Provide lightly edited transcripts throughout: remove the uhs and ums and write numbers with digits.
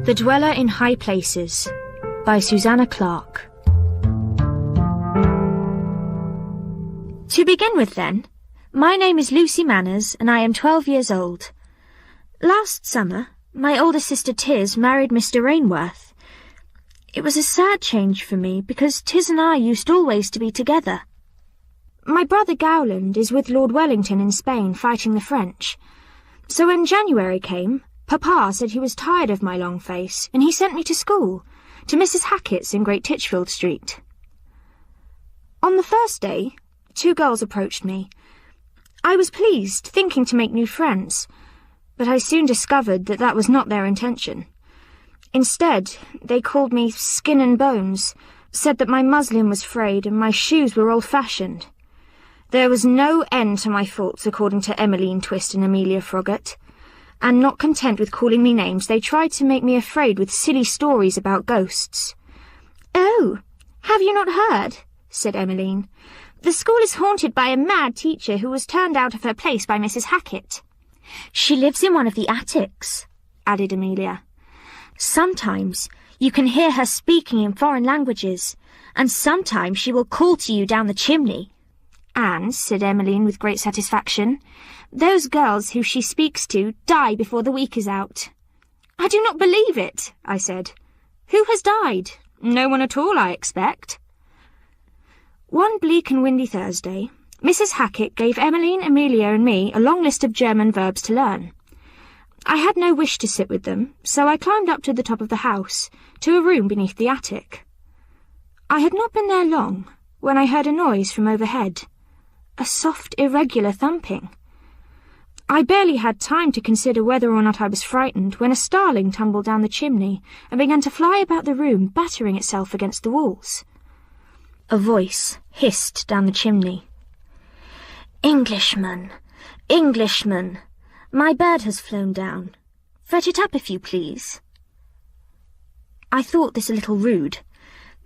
The Dweller in High Places by Susanna Clarke. To begin with then, my name is Lucy Manners and I am 12 years old. Last summer, my older sister Tiz married Mr Rainworth. It was a sad change for me because Tiz and I used always to be together. My brother Gowland is with Lord Wellington in Spain fighting the French. So when January came, Papa said he was tired of my long face, and he sent me to school, to Mrs Hackett's in Great Titchfield Street. On the first day, 2 girls approached me. I was pleased, thinking to make new friends, but I soon discovered that that was not their intention. Instead, they called me Skin and Bones, said that my muslin was frayed and my shoes were old-fashioned. There was no end to my faults, according to Emmeline Twist and Amelia Froggatt. And not content with calling me names, they tried to make me afraid with silly stories about ghosts. "Oh, have you not heard?" said Emmeline. "The school is haunted by a mad teacher who was turned out of her place by Mrs Hackett." "She lives in one of the attics," added Amelia. "Sometimes you can hear her speaking in foreign languages, and sometimes she will call to you down the chimney." "And," said Emmeline with great satisfaction, "those girls who she speaks to die before the week is out." "I do not believe it," I said. "Who has died? No one at all, I expect." One bleak and windy Thursday, Mrs Hackett gave Emmeline, Amelia and me a long list of German verbs to learn. I had no wish to sit with them, so I climbed up to the top of the house, to a room beneath the attic. I had not been there long, when I heard a noise from overhead. A soft, irregular thumping. I barely had time to consider whether or not I was frightened when a starling tumbled down the chimney and began to fly about the room, battering itself against the walls. A voice hissed down the chimney. "Englishman, Englishman, my bird has flown down. Fetch it up if you please." I thought this a little rude.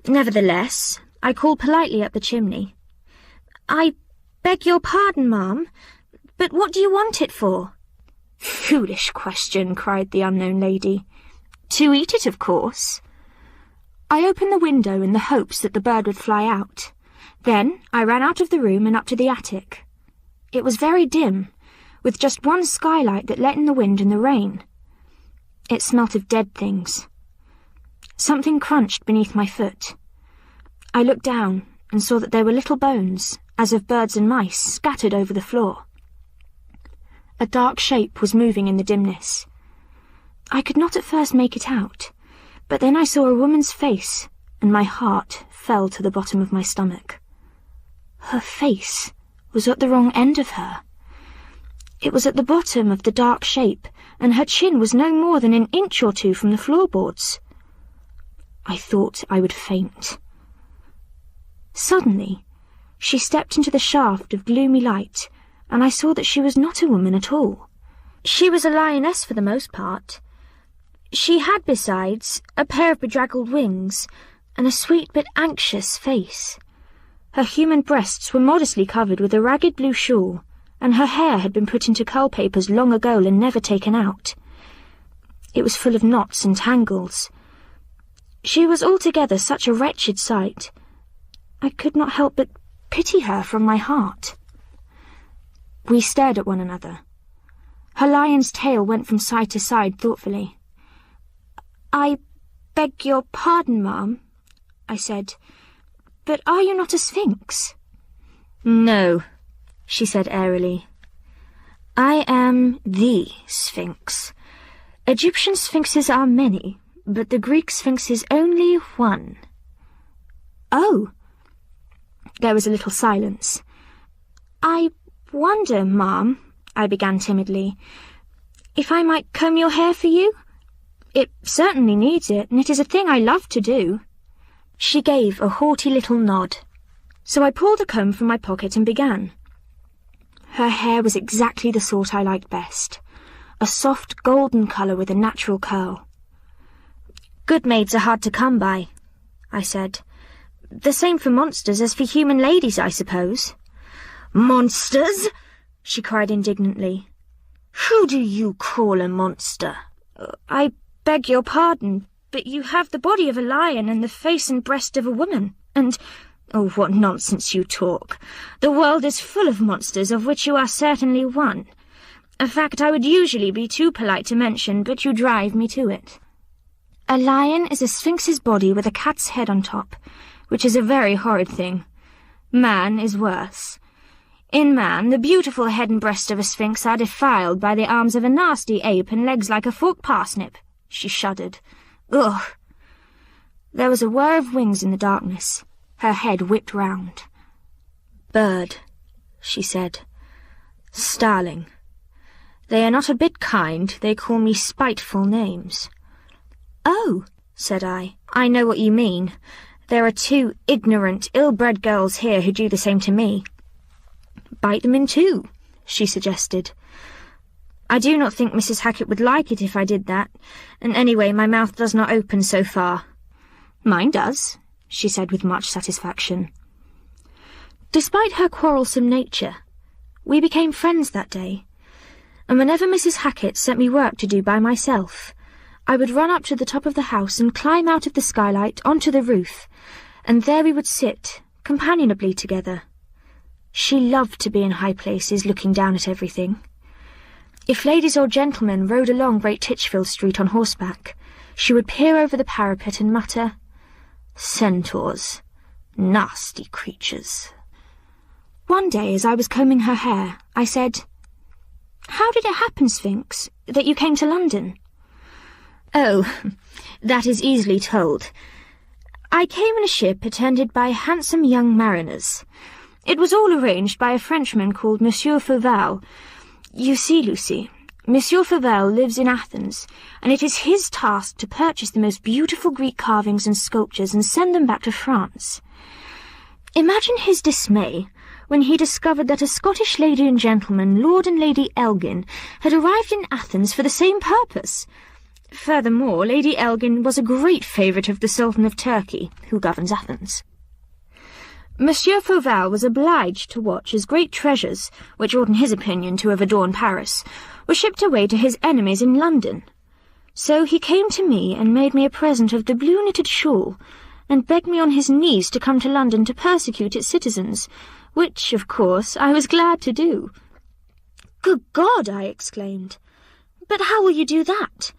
Nevertheless, I called politely up the chimney. "I beg your pardon, ma'am, but what do you want it for?" "Foolish question," cried the unknown lady. "To eat it, of course." I opened the window in the hopes that the bird would fly out. Then I ran out of the room and up to the attic. It was very dim, with just one skylight that let in the wind and the rain. It smelt of dead things. Something crunched beneath my foot. I looked down and saw that there were little bones, as of birds and mice, scattered over the floor. A dark shape was moving in the dimness. I could not at first make it out, but then I saw a woman's face, and my heart fell to the bottom of my stomach. Her face was at the wrong end of her. It was at the bottom of the dark shape, and her chin was no more than an inch or 2 from the floorboards. I thought I would faint. Suddenly, she stepped into the shaft of gloomy light, and I saw that she was not a woman at all. She was a lioness for the most part. She had, besides, a pair of bedraggled wings, and a sweet but anxious face. Her human breasts were modestly covered with a ragged blue shawl, and her hair had been put into curl papers long ago and never taken out. It was full of knots and tangles. She was altogether such a wretched sight. I could not help but pity her from my heart. We stared at one another. Her lion's tail went from side to side thoughtfully. "I beg your pardon, ma'am," I said, "but are you not a sphinx?" "No," she said airily. "I am the Sphinx. Egyptian sphinxes are many, but the Greek Sphinx is only one." "Oh." There was a little silence. "I wonder, ma'am," I began timidly, "if I might comb your hair for you? It certainly needs it, and it is a thing I love to do." She gave a haughty little nod. So I pulled a comb from my pocket and began. Her hair was exactly the sort I liked best, a soft golden colour with a natural curl. "Good maids are hard to come by," I said. "The same for monsters as for human ladies, I suppose." "Monsters?" she cried indignantly. "Who do you call a monster?" "I beg your pardon, but you have the body of a lion and the face and breast of a woman, and— Oh, what nonsense you talk. The world is full of monsters, of which you are certainly one. A fact I would usually be too polite to mention, but you drive me to it. A lion is a sphinx's body with a cat's head on top, which is a very horrid thing. Man is worse. In man, the beautiful head and breast of a sphinx are defiled by the arms of a nasty ape and legs like a forked parsnip. She shuddered. Ugh! There was a whir of wings in the darkness. Her head whipped round. Bird, she said. Starling. They are not a bit kind. They call me spiteful names. Oh, said I know what you mean. There are 2 ignorant, ill-bred girls here who do the same to me. Bite them in 2, she suggested. I do not think Mrs. Hackett would like it if I did that, and anyway my mouth does not open so far. Mine does, she said with much satisfaction. Despite her quarrelsome nature, we became friends that day, and whenever Mrs. Hackett sent me work to do by myself, I would run up to the top of the house and climb out of the skylight onto the roof, and there we would sit, companionably together. She loved to be in high places, looking down at everything. If ladies or gentlemen rode along Great Titchfield Street on horseback, she would peer over the parapet and mutter, "Centaurs. Nasty creatures." One day, as I was combing her hair, I said, "How did it happen, Sphinx, that you came to London?" "Oh, that is easily told. I came in a ship attended by handsome young mariners. It was all arranged by a Frenchman called Monsieur Fauval. You see, Lucy, Monsieur Fauval lives in Athens, and it is his task to purchase the most beautiful Greek carvings and sculptures and send them back to France. Imagine his dismay when he discovered that a Scottish lady and gentleman, Lord and Lady Elgin, had arrived in Athens for the same purpose. Furthermore, Lady Elgin was a great favourite of the Sultan of Turkey, who governs Athens. Monsieur Fauval was obliged to watch as great treasures, which ought in his opinion to have adorned Paris, were shipped away to his enemies in London. So he came to me and made me a present of the blue knitted shawl, and begged me on his knees to come to London to persecute its citizens, which, of course, I was glad to do." "Good God!" I exclaimed. "But how will you do that?"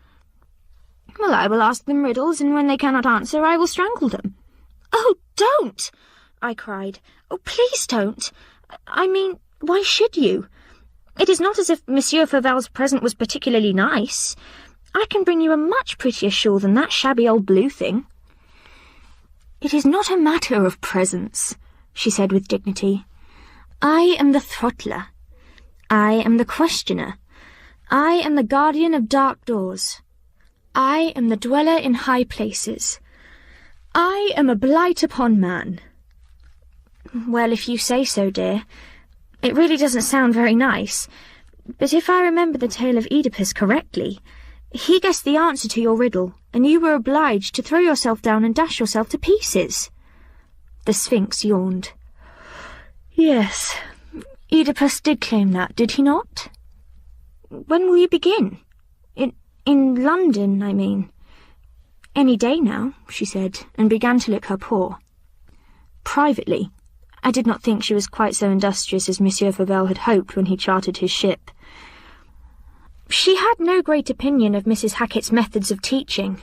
"Well, I will ask them riddles, and when they cannot answer, I will strangle them." "Oh, don't!" I cried. "Oh, please don't. I mean, why should you? It is not as if Monsieur Fauval's present was particularly nice. I can bring you a much prettier shawl than that shabby old blue thing." "It is not a matter of presents," she said with dignity. "I am the throttler. I am the questioner. I am the guardian of dark doors. I am the dweller in high places. I am a blight upon man." "Well, if you say so, dear. It really doesn't sound very nice. But if I remember the tale of Oedipus correctly, he guessed the answer to your riddle, and you were obliged to throw yourself down and dash yourself to pieces." The Sphinx yawned. "Yes, Oedipus did claim that, did he not?" "When will you begin? In London, I mean." "Any day now," she said, and began to lick her paw. Privately, I did not think she was quite so industrious as Monsieur Fauval had hoped when he chartered his ship. She had no great opinion of Mrs. Hackett's methods of teaching.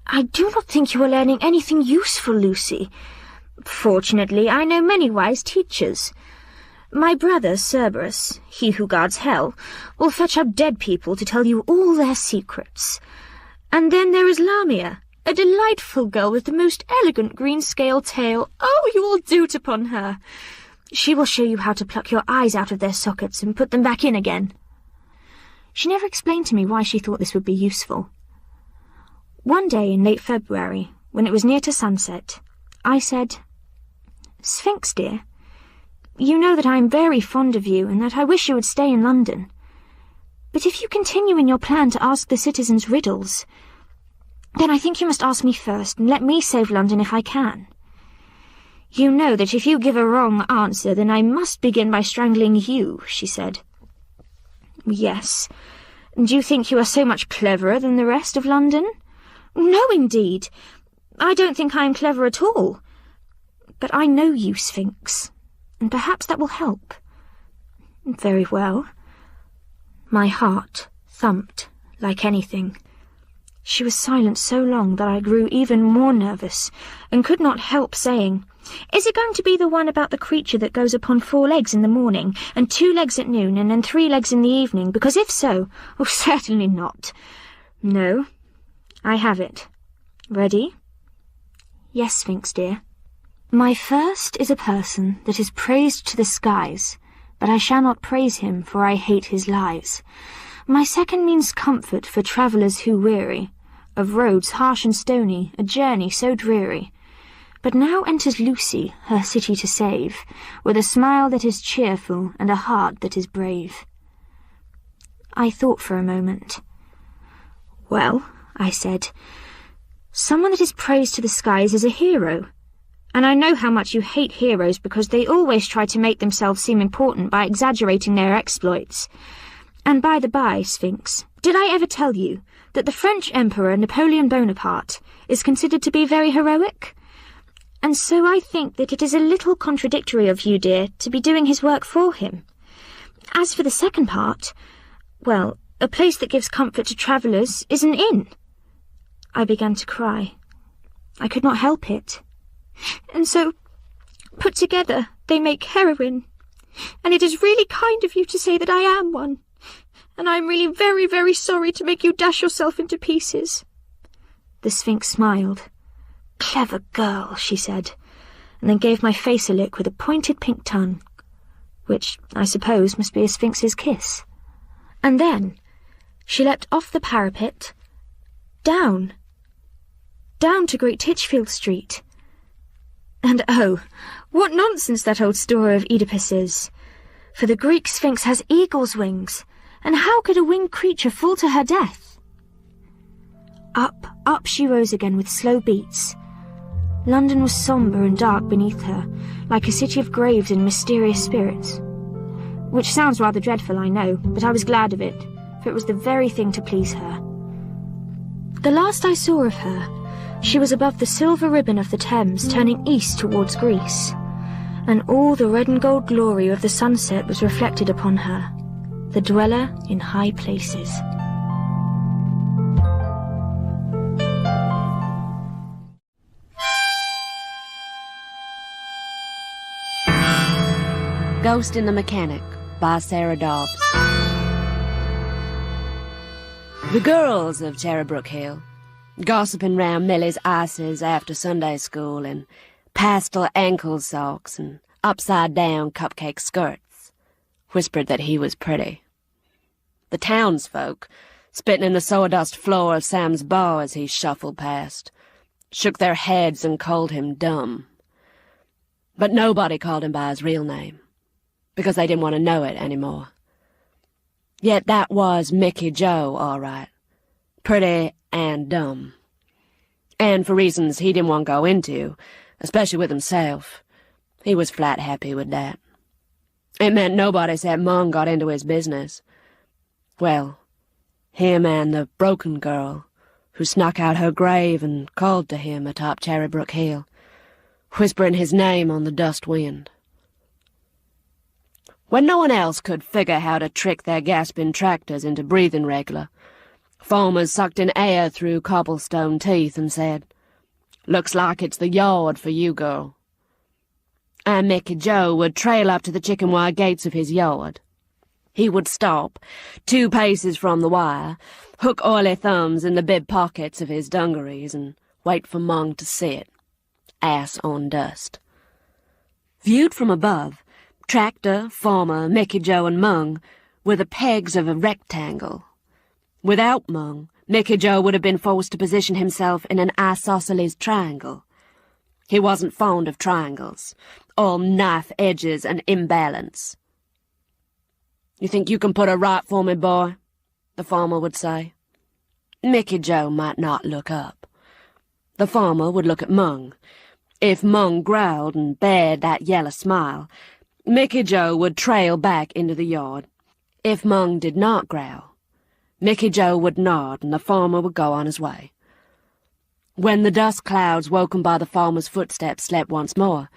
"I do not think you are learning anything useful, Lucy. Fortunately, I know many wise teachers. My brother, Cerberus, he who guards hell, will fetch up dead people to tell you all their secrets. And then there is Lamia, a delightful girl with the most elegant green scale tail. Oh, you will dote upon her. She will show you how to pluck your eyes out of their sockets and put them back in again." She never explained to me why she thought this would be useful. One day in late February, when it was near to sunset, I said, "Sphinx, dear, you know that I am very fond of you and that I wish you would stay in London. But if you continue in your plan to ask the citizens riddles, then I think you must ask me first and let me save London if I can. You know that if you give a wrong answer, then I must begin by strangling you," she said. "Yes, Do you think you are so much cleverer than the rest of London? No, indeed. I don't think I am clever at all. But I know you, Sphinx, and perhaps that will help. Very well. My heart thumped like anything. She was silent so long that I grew even more nervous, and could not help saying, "Is it going to be the one about the creature that goes upon 4 legs in the morning, and 2 legs at noon, and then 3 legs in the evening? Because if so, oh, certainly not." "No, I have it. Ready?" "Yes, Sphinx dear." "My first is a person that is praised to the skies, but I shall not praise him, for I hate his lies. My second means comfort for travellers who weary of roads harsh and stony, a journey so dreary. But now enters Lucy, her city to save, with a smile that is cheerful and a heart that is brave." I thought for a moment. "Well," I said, "someone that is praised to the skies is a hero. And I know how much you hate heroes because they always try to make themselves seem important by exaggerating their exploits. And by the by, Sphinx, did I ever tell you that the French Emperor Napoleon Bonaparte is considered to be very heroic? And so I think that it is a little contradictory of you, dear, to be doing his work for him. As for the second part, well, a place that gives comfort to travellers is an inn." I began to cry. I could not help it. "And so, put together, they make heroine. And it is really kind of you to say that I am one. And I am really very, very sorry to make you dash yourself into pieces." The Sphinx smiled. "Clever girl," she said, and then gave my face a lick with a pointed pink tongue, which I suppose must be a Sphinx's kiss. And then she leapt off the parapet, down to Great Titchfield Street. And oh, what nonsense that old story of Oedipus is! For the Greek Sphinx has eagle's wings, and how could a winged creature fall to her death? Up she rose again with slow beats. London was sombre and dark beneath her, like a city of graves and mysterious spirits. Which sounds rather dreadful, I know, but I was glad of it, for it was the very thing to please her. The last I saw of her, she was above the silver ribbon of the Thames, turning east towards Greece, and all the red and gold glory of the sunset was reflected upon her, the dweller in high places. Ghost in the Mechanic by Sarah Dobbs. The girls of Cherrybrook Hill, gossiping round Millie's ices after Sunday school in pastel ankle socks and upside-down cupcake skirts, whispered that he was pretty. The townsfolk, spitting in the sawdust floor of Sam's bar as he shuffled past, shook their heads and called him dumb. But nobody called him by his real name, because they didn't want to know it anymore. Yet that was Mickey Joe, all right. Pretty and dumb. And for reasons he didn't want to go into, especially with himself, he was flat happy with that. It meant nobody except Mung got into his business. Well, him and the broken girl who snuck out her grave and called to him atop Cherrybrook Hill, whispering his name on the dust wind. When no one else could figure how to trick their gasping tractors into breathing regular, farmers sucked in air through cobblestone teeth and said, "Looks like it's the yard for you, girl." And Mickey Joe would trail up to the chicken wire gates of his yard. He would stop, 2 paces from the wire, hook oily thumbs in the bib pockets of his dungarees, and wait for Mung to sit, ass on dust. Viewed from above, tractor, farmer, Mickey Joe, and Mung were the pegs of a rectangle. Without Mung, Mickey Joe would have been forced to position himself in an isosceles triangle. He wasn't fond of triangles, all knife edges and imbalance. "You think you can put her right for me, boy?" the farmer would say. Mickey Joe might not look up. The farmer would look at Mung. If Mung growled and bared that yellow smile, Mickey Joe would trail back into the yard. If Mung did not growl, Mickey Joe would nod and the farmer would go on his way. When the dust clouds woken by the farmer's footsteps slept once more,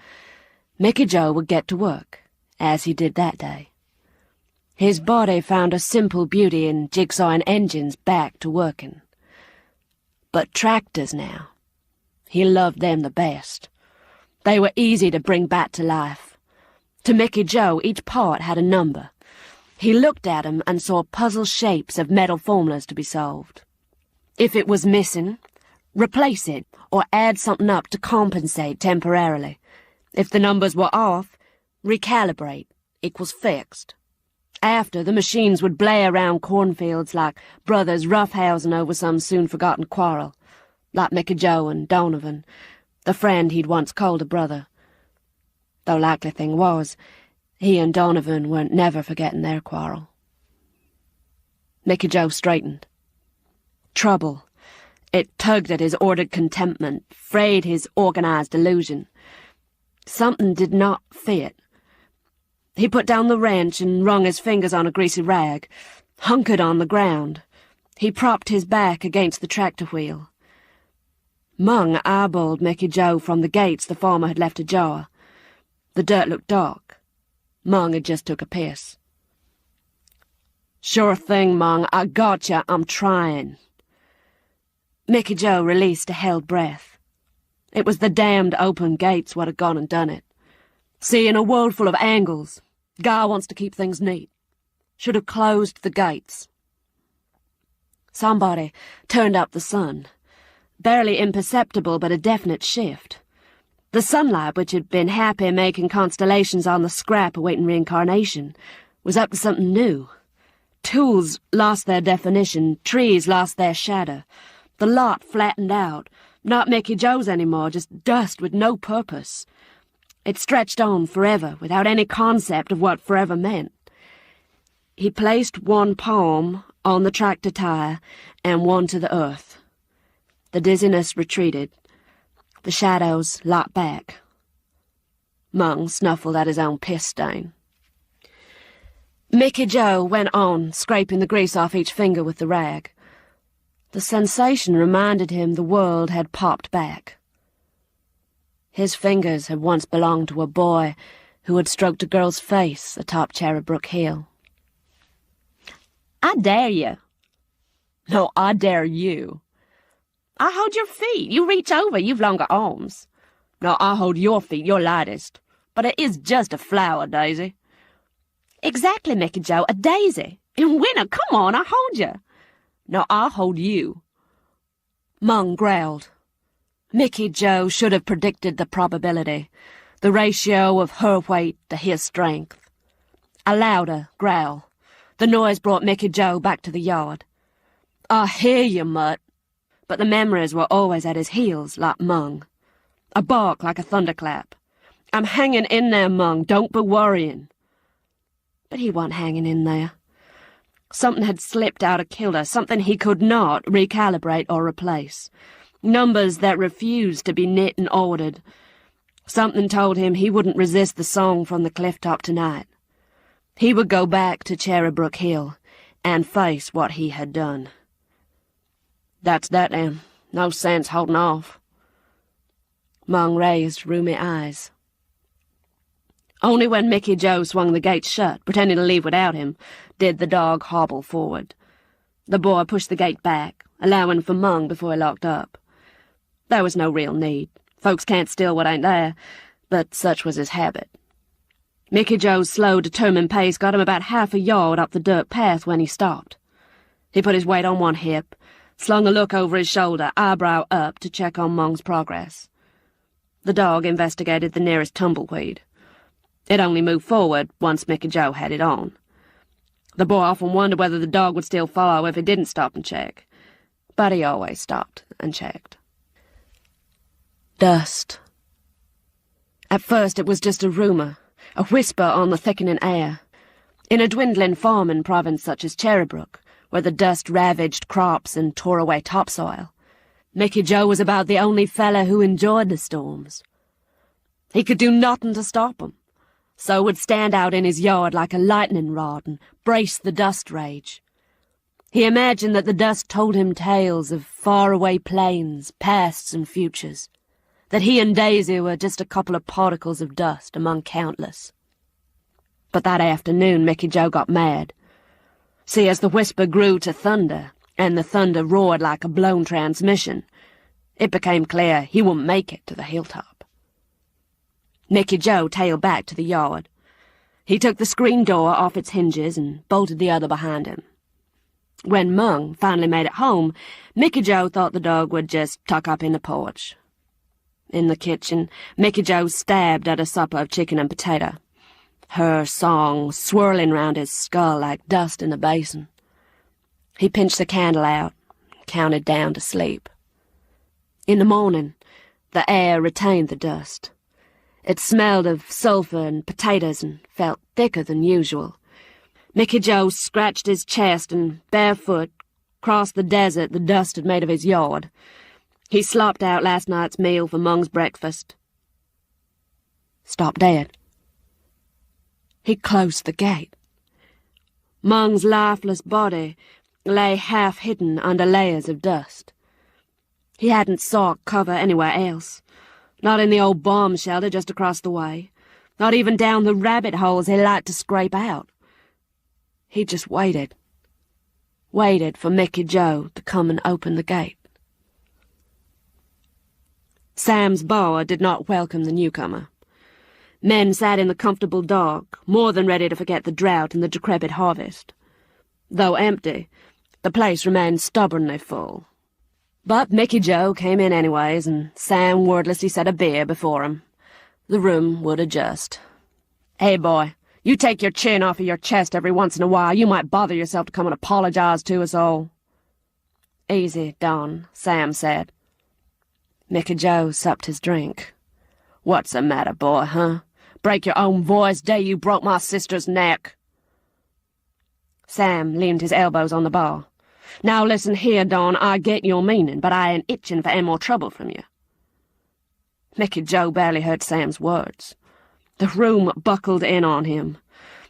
Mickey Joe would get to work, as he did that day. His body found a simple beauty in jigsawing engines back to working. But tractors now, he loved them the best. They were easy to bring back to life. To Mickey Joe, each part had a number. He looked at them and saw puzzle shapes of metal formulas to be solved. If it was missing, replace it or add something up to compensate temporarily. If the numbers were off, recalibrate equals fixed. After, the machines would blare around cornfields like brothers roughhousing over some soon-forgotten quarrel, like Mickey Joe and Donovan, the friend he'd once called a brother. Though likely thing was, he and Donovan weren't never forgetting their quarrel. Mickey Joe straightened. Trouble. It tugged at his ordered contentment, frayed his organized illusion. Something did not fit. He put down the wrench and wrung his fingers on a greasy rag, hunkered on the ground. He propped his back against the tractor wheel. Mung eyeballed Mickey Joe from the gates the farmer had left ajar. The dirt looked dark. Mung had just took a piss. "Sure thing, Mung. I gotcha. I'm trying." Mickey Joe released a held breath. It was the damned open gates what had gone and done it. See, in a world full of angles, guy wants to keep things neat. Should have closed the gates. Somebody turned up the sun. Barely imperceptible, but a definite shift. The sunlight, which had been happy making constellations on the scrap awaiting reincarnation, was up to something new. Tools lost their definition, trees lost their shadow. The lot flattened out, not Mickey Joe's anymore, just dust with no purpose. It stretched on forever, without any concept of what forever meant. He placed one palm on the tractor tire and one to the earth. The dizziness retreated. The shadows locked back. Mung snuffled at his own piss stain. Mickey Joe went on, scraping the grease off each finger with the rag. The sensation reminded him the world had popped back. His fingers had once belonged to a boy who had stroked a girl's face atop Cherrybrook Hill. "I dare you." "No, I dare you." "I hold your feet. You reach over. You've longer arms." "No, I hold your feet. You're lightest. But it is just a flower, Daisy." "Exactly, Mickey Joe, a daisy. In winter, come on, I hold you." "No, I hold you." Mung growled. Mickey Joe should have predicted the probability, the ratio of her weight to his strength. A louder growl. The noise brought Mickey Joe back to the yard. "I hear you, mutt." But the memories were always at his heels, like Mung. A bark like a thunderclap. "I'm hanging in there, Mung. Don't be worrying." But he wasn't hanging in there. Something had slipped out of kilter, something he could not recalibrate or replace. Numbers that refused to be knit and ordered. Something told him he wouldn't resist the song from the cliff top tonight. He would go back to Cherrybrook Hill and face what he had done. "That's that, then. No sense holding off." Mung raised rheumy eyes. Only when Mickey Joe swung the gate shut, pretending to leave without him, did the dog hobble forward. The boy pushed the gate back, allowing for Mung before he locked up. There was no real need. Folks can't steal what ain't there, but such was his habit. Mickey Joe's slow, determined pace got him about half a yard up the dirt path when he stopped. He put his weight on one hip, slung a look over his shoulder, eyebrow up, to check on Mung's progress. The dog investigated the nearest tumbleweed. It only moved forward once Mickey Joe had it on. The boy often wondered whether the dog would still follow if he didn't stop and check. But he always stopped and checked. Dust. At first it was just a rumour, a whisper on the thickening air. In a dwindling farming province such as Cherrybrook, where the dust ravaged crops and tore away topsoil, Mickey Joe was about the only fella who enjoyed the storms. He could do nothing to stop 'em, so would stand out in his yard like a lightning rod and brace the dust rage. He imagined that the dust told him tales of faraway plains, pasts and futures, that he and Daisy were just a couple of particles of dust among countless. But that afternoon Mickey Joe got mad. See, as the whisper grew to thunder, and the thunder roared like a blown transmission, it became clear he wouldn't make it to the hilltop. Mickey Joe tailed back to the yard. He took the screen door off its hinges and bolted the other behind him. When Mung finally made it home, Mickey Joe thought the dog would just tuck up in the porch. In the kitchen, Mickey Joe stabbed at a supper of chicken and potato, her song swirling round his skull like dust in a basin. He pinched the candle out and counted down to sleep. In the morning, the air retained the dust. It smelled of sulphur and potatoes and felt thicker than usual. Mickey Joe scratched his chest and, barefoot, crossed the desert the dust had made of his yard. He slopped out last night's meal for Mung's breakfast. Stopped dead. He closed the gate. Mung's lifeless body lay half-hidden under layers of dust. He hadn't sought cover anywhere else, not in the old bomb shelter just across the way, not even down the rabbit holes he liked to scrape out. He just waited for Mickey Joe to come and open the gate. Sam's bower did not welcome the newcomer. Men sat in the comfortable dock, more than ready to forget the drought and the decrepit harvest. Though empty, the place remained stubbornly full. But Mickey Joe came in anyways, and Sam wordlessly set a beer before him. The room would adjust. "Hey, boy, you take your chin off of your chest every once in a while. You might bother yourself to come and apologize to us all." "Easy, Don," Sam said. Mickey Joe supped his drink. "What's the matter, boy, huh? Break your own voice day you broke my sister's neck." Sam leaned his elbows on the bar. "Now listen here, Don, I get your meaning, but I ain't itching for any more trouble from you." Mickey Joe barely heard Sam's words. The room buckled in on him.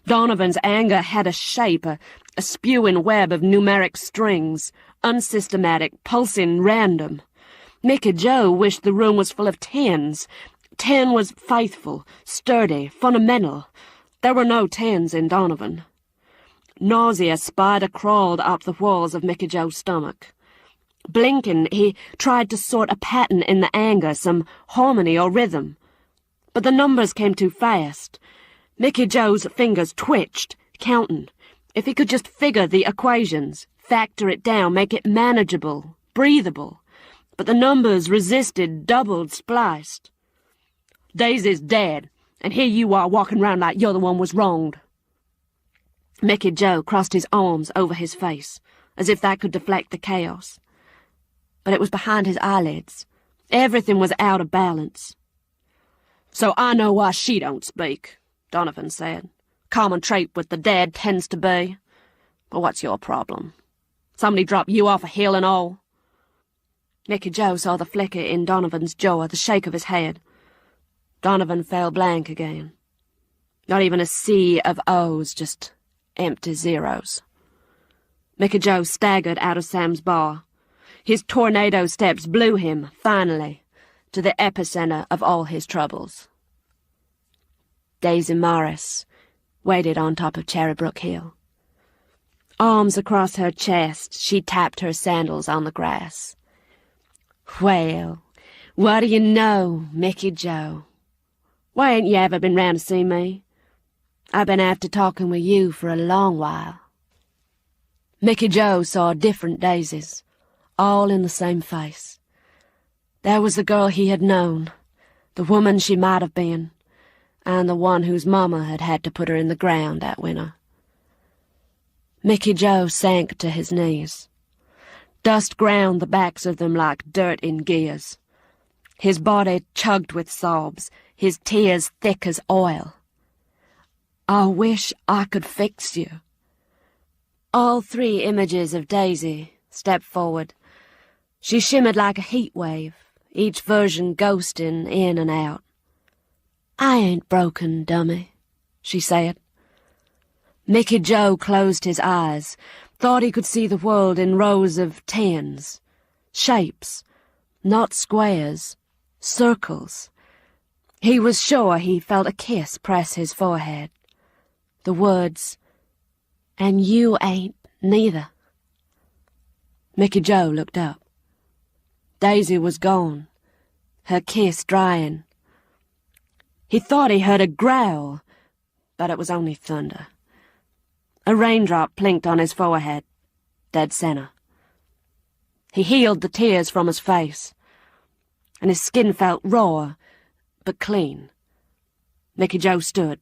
Donovan's anger had a shape, a spewing web of numeric strings, unsystematic, pulsing random. Mickey Joe wished the room was full of tens. 10 was faithful, sturdy, fundamental. There were no 10s in Donovan. Nausea spider-crawled up the walls of Mickey Joe's stomach. Blinking, he tried to sort a pattern in the anger, some harmony or rhythm. But the numbers came too fast. Mickey Joe's fingers twitched, counting. If he could just figure the equations, factor it down, make it manageable, breathable. But the numbers resisted, doubled, spliced. "Daisy's dead, and here you are walking round like you're the one was wronged." Mickey Joe crossed his arms over his face, as if that could deflect the chaos. But it was behind his eyelids. Everything was out of balance. "So I know why she don't speak," Donovan said. "Common trait with the dead tends to be. But what's your problem? Somebody drop you off a hill and all?" Mickey Joe saw the flicker in Donovan's jaw, the shake of his head. Donovan fell blank again. Not even a sea of O's, just empty zeros. Mickey Joe staggered out of Sam's bar. His tornado steps blew him, finally, to the epicenter of all his troubles. Daisy Morris waited on top of Cherrybrook Hill. Arms across her chest, she tapped her sandals on the grass. "Well, what do you know, Mickey Joe? Why ain't you ever been round to see me? I've been after talking with you for a long while." Mickey Joe saw different daisies, all in the same face. There was the girl he had known, the woman she might have been, and the one whose mama had had to put her in the ground that winter. Mickey Joe sank to his knees. Dust ground the backs of them like dirt in gears. His body chugged with sobs, his tears thick as oil. "I wish I could fix you." All 3 images of Daisy stepped forward. She shimmered like a heat wave, each version ghosting in and out. "I ain't broken, dummy," she said. Mickey Joe closed his eyes. thought he could see the world in rows of tens, shapes, not squares, circles. He was sure he felt a kiss press his forehead. The words, "And you ain't neither." Mickey Joe looked up. Daisy was gone, her kiss drying. He thought he heard a growl, but it was only thunder. A raindrop plinked on his forehead, dead center. He healed the tears from his face, and his skin felt raw, but clean. Mickey Joe stood,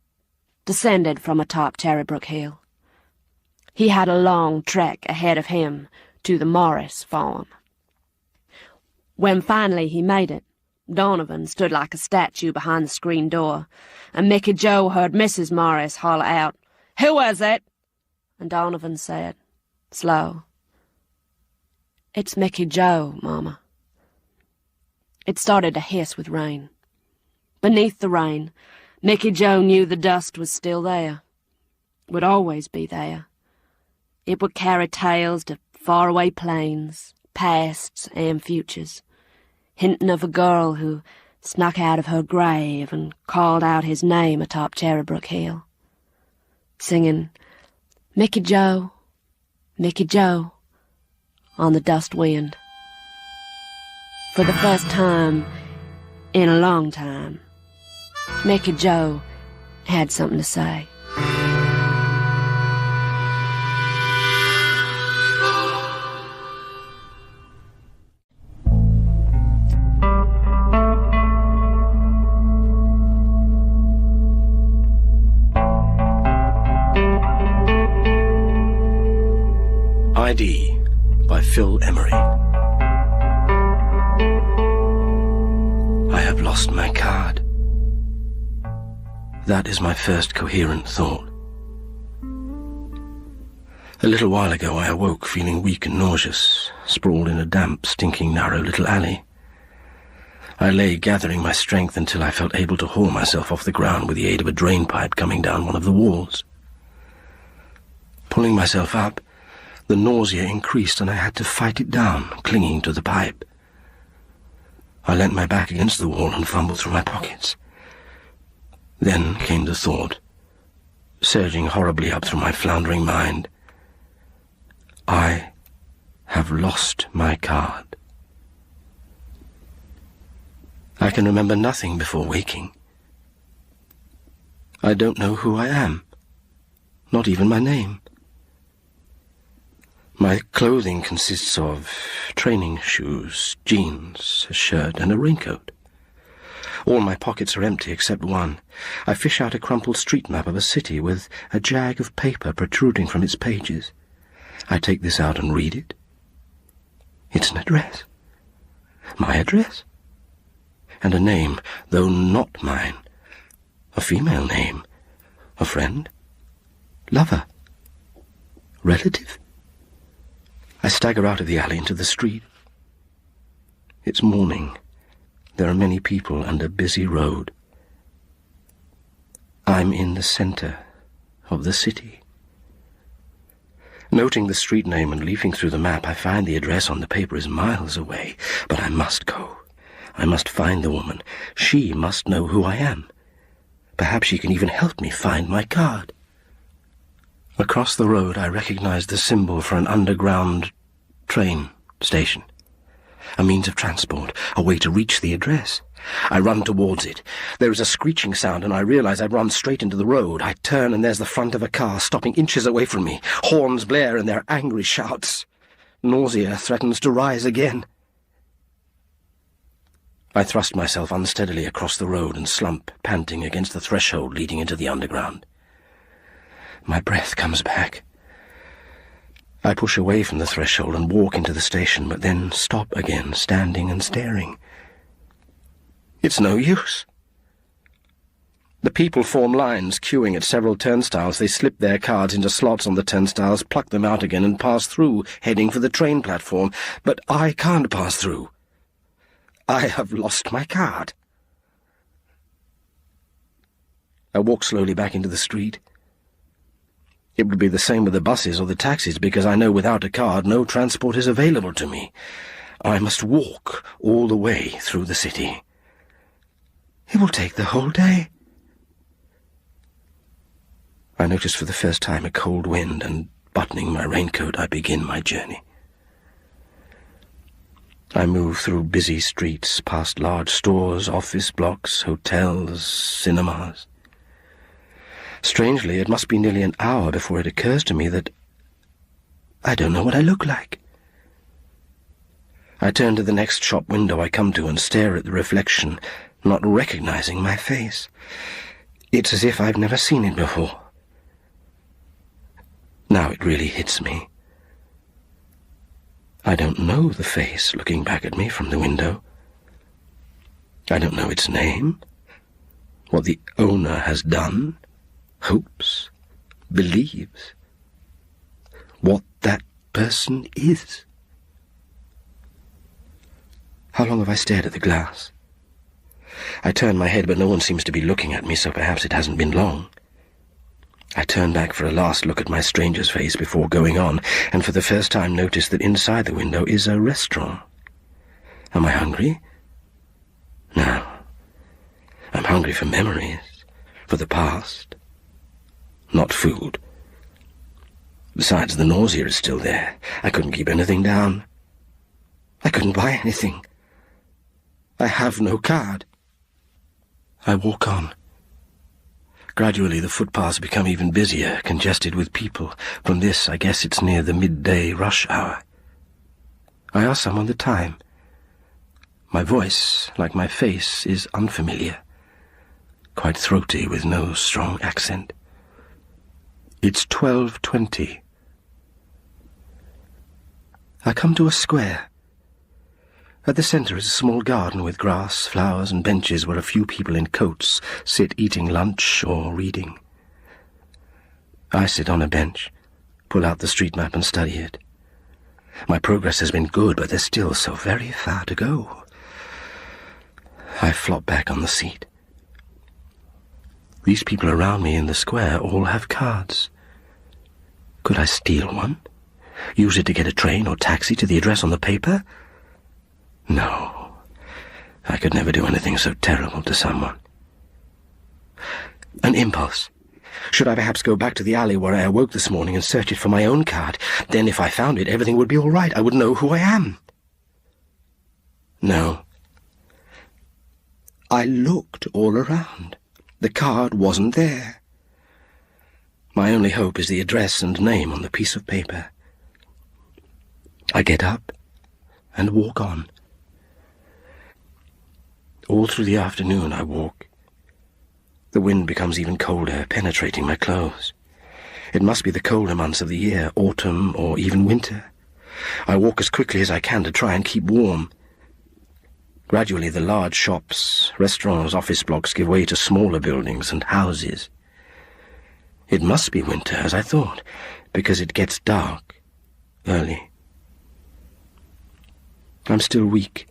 descended from atop Cherrybrook Hill. He had a long trek ahead of him to the Morris farm. When finally he made it, Donovan stood like a statue behind the screen door, and Mickey Joe heard Mrs. Morris holler out, "Who is it?" And Donovan said, slow, "It's Mickey Joe, Mama." It started to hiss with rain. Beneath the rain, Mickey Joe knew the dust was still there, would always be there. It would carry tales to faraway plains, pasts and futures, hinting of a girl who snuck out of her grave and called out his name atop Cherrybrook Hill, singing, "Mickey Joe, Mickey Joe," on the dust wind. For the first time in a long time, Mickey Joe had something to say. ID by Phil Emery. I have lost my card. That is my first coherent thought. A little while ago I awoke feeling weak and nauseous, sprawled in a damp, stinking, narrow little alley. I lay gathering my strength until I felt able to haul myself off the ground with the aid of a drain pipe coming down one of the walls. Pulling myself up, the nausea increased and I had to fight it down, clinging to the pipe. I leant my back against the wall and fumbled through my pockets. Then came the thought, surging horribly up through my floundering mind. I have lost my card. I can remember nothing before waking. I don't know who I am, not even my name. My clothing consists of training shoes, jeans, a shirt, and a raincoat. All my pockets are empty except one. I fish out a crumpled street map of a city with a jag of paper protruding from its pages. I take this out and read it. It's an address. My address. And a name, though not mine. A female name. A friend. Lover. Relative. I stagger out of the alley into the street. It's morning. There are many people and a busy road. I'm in the center of the city. Noting the street name and leafing through the map, I find the address on the paper is miles away, but I must go. I must find the woman. She must know who I am. Perhaps she can even help me find my card. Across the road, I recognize the symbol for an underground train station. A means of transport, a way to reach the address. I run towards it. There is a screeching sound, and I realize I've run straight into the road. I turn, and there's the front of a car, stopping inches away from me. Horns blare, and there are angry shouts. Nausea threatens to rise again. I thrust myself unsteadily across the road and slump, panting against the threshold leading into the underground. My breath comes back. I push away from the threshold and walk into the station, but then stop again, standing and staring. It's no use. The people form lines, queuing at several turnstiles. They slip their cards into slots on the turnstiles, pluck them out again, and pass through, heading for the train platform. But I can't pass through. I have lost my card. I walk slowly back into the street. It would be the same with the buses or the taxis, because I know without a card no transport is available to me. I must walk all the way through the city. It will take the whole day. I notice for the first time a cold wind, and buttoning my raincoat, I begin my journey. I move through busy streets, past large stores, office blocks, hotels, cinemas. Strangely, it must be nearly an hour before it occurs to me that I don't know what I look like. I turn to the next shop window I come to and stare at the reflection, not recognizing my face. It's as if I've never seen it before. Now it really hits me. I don't know the face looking back at me from the window. I don't know its name, what the owner has done, hopes, believes, what that person is. How long have I stared at the glass? I turn my head, but no one seems to be looking at me, so perhaps it hasn't been long. I turn back for a last look at my stranger's face before going on, and for the first time notice that inside the window is a restaurant. Am I hungry? No. I'm hungry for memories, for the past. Not food. Besides, the nausea is still there. I couldn't keep anything down. I couldn't buy anything. I have no card. I walk on. Gradually, the footpaths become even busier, congested with people. From this, I guess it's near the midday rush hour. I ask someone the time. My voice, like my face, is unfamiliar, quite throaty with no strong accent. It's 12:20. I come to a square. At the centre is a small garden with grass, flowers, and benches where a few people in coats sit eating lunch or reading. I sit on a bench, pull out the street map and study it. My progress has been good, but there's still so very far to go. I flop back on the seat. These people around me in the square all have cards. Could I steal one? Use it to get a train or taxi to the address on the paper? No, I could never do anything so terrible to someone. An impulse. Should I perhaps go back to the alley where I awoke this morning and search it for my own card? Then if I found it, everything would be all right. I would know who I am. No. I looked all around. The card wasn't there. My only hope is the address and name on the piece of paper. I get up and walk on. All through the afternoon I walk. The wind becomes even colder, penetrating my clothes. It must be the colder months of the year, autumn or even winter. I walk as quickly as I can to try and keep warm. Gradually the large shops, restaurants, office blocks give way to smaller buildings and houses. It must be winter, as I thought, because it gets dark early. I'm still weak.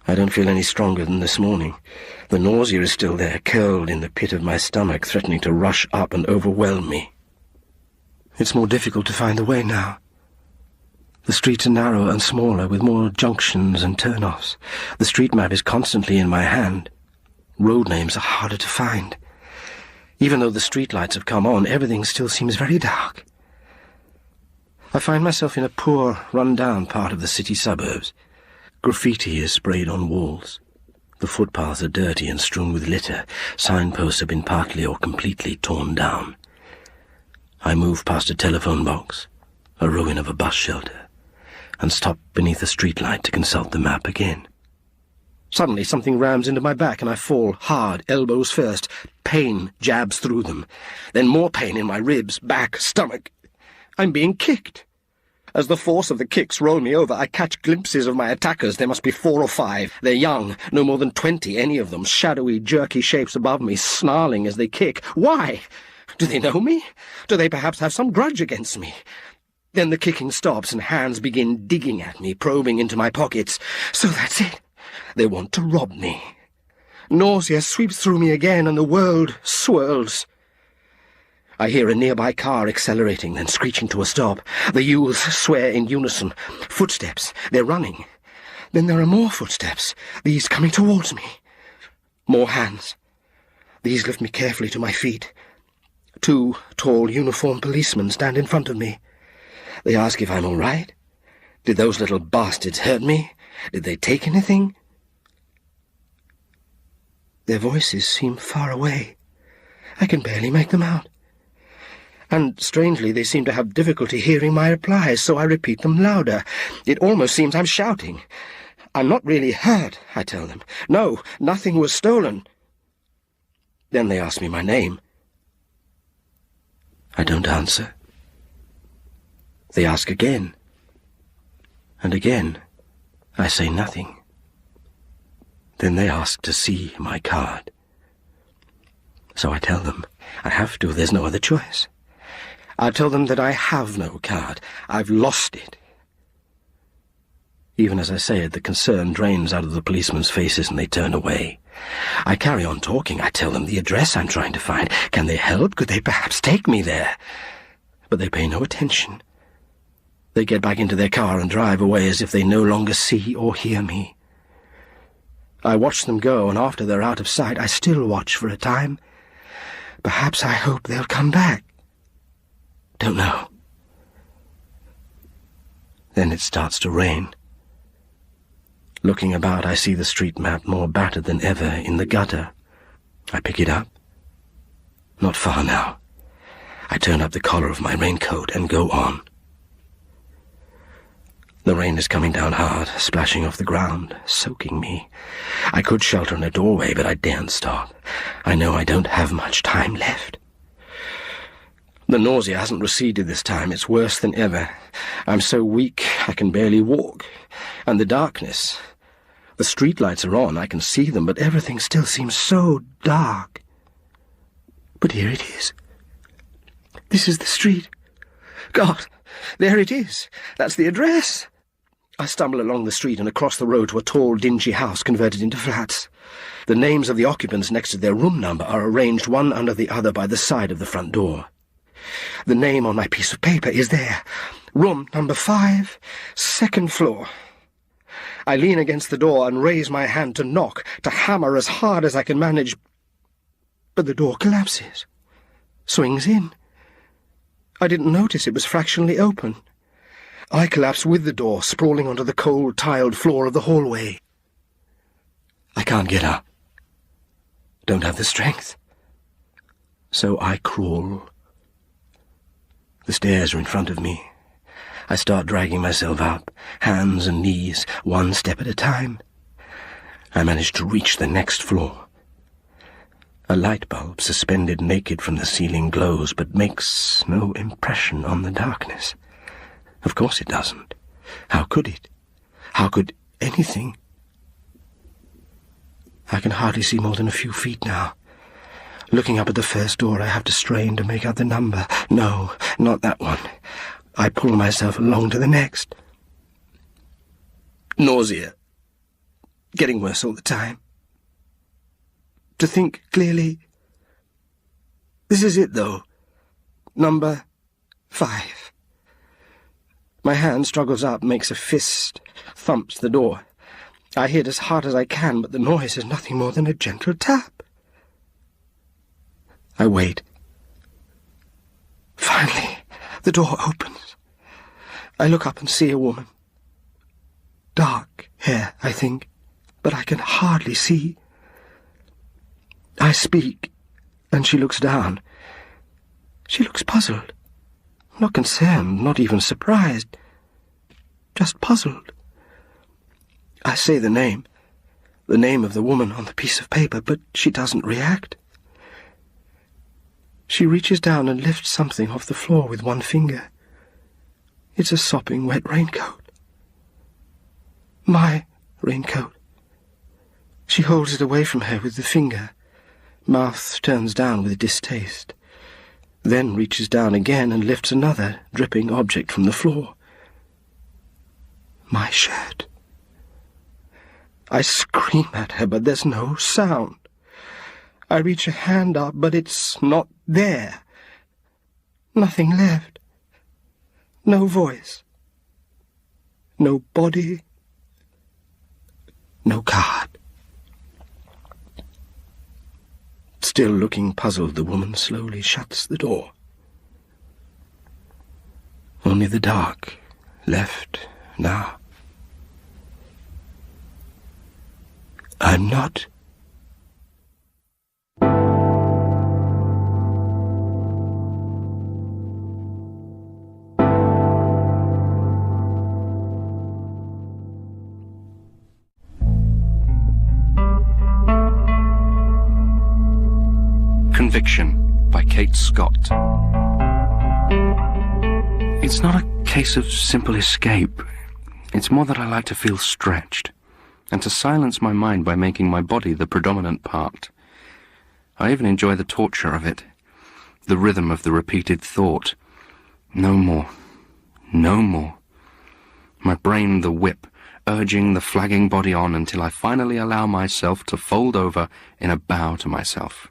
I don't feel any stronger than this morning. The nausea is still there, curled in the pit of my stomach, threatening to rush up and overwhelm me. It's more difficult to find the way now. The streets are narrower and smaller, with more junctions and turn-offs. The street map is constantly in my hand. Road names are harder to find. Even though the streetlights have come on, everything still seems very dark. I find myself in a poor, run-down part of the city suburbs. Graffiti is sprayed on walls. The footpaths are dirty and strewn with litter. Signposts have been partly or completely torn down. I move past a telephone box, a ruin of a bus shelter, and stop beneath a streetlight to consult the map again. Suddenly something rams into my back and I fall hard, elbows first. Pain jabs through them. Then more pain in my ribs, back, stomach. I'm being kicked. As the force of the kicks roll me over, I catch glimpses of my attackers. There must be 4 or 5. They're young, no more than 20, any of them, shadowy, jerky shapes above me, snarling as they kick. Why? Do they know me? Do they perhaps have some grudge against me? Then the kicking stops and hands begin digging at me, probing into my pockets. So that's it. They want to rob me. Nausea sweeps through me again and the world swirls. I hear a nearby car accelerating, then screeching to a stop. The youths swear in unison. Footsteps. They're running. Then there are more footsteps, these coming towards me. More hands. These lift me carefully to my feet. 2 tall, uniformed policemen stand in front of me. They ask if I'm all right. Did those little bastards hurt me? Did they take anything? Their voices seem far away. I can barely make them out. And, strangely, they seem to have difficulty hearing my replies, so I repeat them louder. It almost seems I'm shouting. I'm not really hurt, I tell them. No, nothing was stolen. Then they ask me my name. I don't answer. They ask again. And again, I say nothing. Then they ask to see my card. So I tell them I have to, there's no other choice. I tell them that I have no card. I've lost it. Even as I say it, the concern drains out of the policemen's faces and they turn away. I carry on talking. I tell them the address I'm trying to find. Can they help? Could they perhaps take me there? But they pay no attention. They get back into their car and drive away as if they no longer see or hear me. I watch them go, and after they're out of sight, I still watch for a time. Perhaps I hope they'll come back. Don't know. Then it starts to rain. Looking about, I see the street map more battered than ever in the gutter. I pick it up. Not far now. I turn up the collar of my raincoat and go on. The rain is coming down hard, splashing off the ground, soaking me. I could shelter in a doorway, but I daren't stop. I know I don't have much time left. The nausea hasn't receded this time. It's worse than ever. I'm so weak I can barely walk. And the darkness. The streetlights are on, I can see them, but everything still seems so dark. But here it is. This is the street. God, there it is. That's the address. I stumble along the street and across the road to a tall, dingy house converted into flats. The names of the occupants next to their room number are arranged one under the other by the side of the front door. The name on my piece of paper is there. Room number 5, 2nd floor. I lean against the door and raise my hand to knock, to hammer as hard as I can manage. But the door collapses, swings in. I didn't notice it was fractionally open. I collapse with the door, sprawling onto the cold, tiled floor of the hallway. I can't get up. Don't have the strength. So I crawl. The stairs are in front of me. I start dragging myself up, hands and knees, one step at a time. I manage to reach the next floor. A light bulb suspended naked from the ceiling glows, but makes no impression on the darkness. Of course it doesn't. How could it? How could anything? I can hardly see more than a few feet now. Looking up at the first door, I have to strain to make out the number. No, not that one. I pull myself along to the next. Nausea. Getting worse all the time. To think clearly. This is it, though. Number 5. My hand struggles up, makes a fist, thumps the door. I hit as hard as I can, but the noise is nothing more than a gentle tap. I wait. Finally, the door opens. I look up and see a woman. Dark hair, I think, but I can hardly see. I speak, and she looks down. She looks puzzled. Not concerned, not even surprised. Just puzzled. I say the name of the woman on the piece of paper, but she doesn't react. She reaches down and lifts something off the floor with one finger. It's a sopping wet raincoat. My raincoat. She holds it away from her with the finger. Mouth turns down with distaste. Then reaches down again and lifts another dripping object from the floor. My shirt. I scream at her, but there's no sound. I reach a hand up, but it's not there. Nothing left. No voice. No body. No card. Still looking puzzled, the woman slowly shuts the door. Only the dark left now. I'm not. Conviction by Kate Scott. It's not a case of simple escape. It's more that I like to feel stretched, and to silence my mind by making my body the predominant part. I even enjoy the torture of it, the rhythm of the repeated thought. No more. No more. My brain the whip, urging the flagging body on until I finally allow myself to fold over in a bow to myself.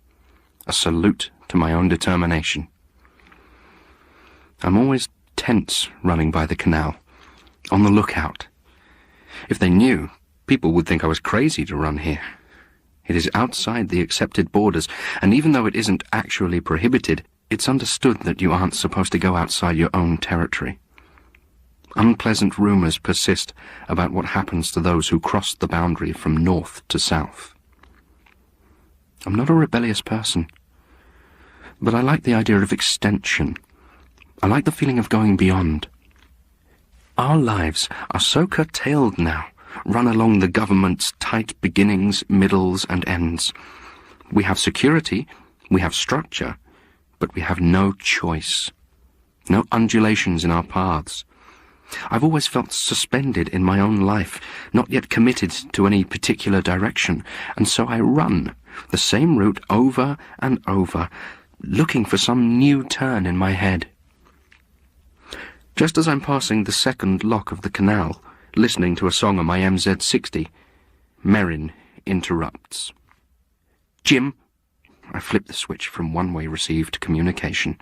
A salute to my own determination. I'm always tense running by the canal, on the lookout. If they knew, people would think I was crazy to run here. It is outside the accepted borders, and even though it isn't actually prohibited, it's understood that you aren't supposed to go outside your own territory. Unpleasant rumours persist about what happens to those who cross the boundary from north to south. I'm not a rebellious person, but I like the idea of extension. I like the feeling of going beyond. Our lives are so curtailed now, run along the government's tight beginnings, middles, and ends. We have security, we have structure, but we have no choice. No undulations in our paths. I've always felt suspended in my own life, not yet committed to any particular direction, and so I run the same route over and over, looking for some new turn in my head. Just as I'm passing the second lock of the canal, listening to a song on my MZ60, Merrin interrupts. Jim, I flip the switch from one-way receive to communication,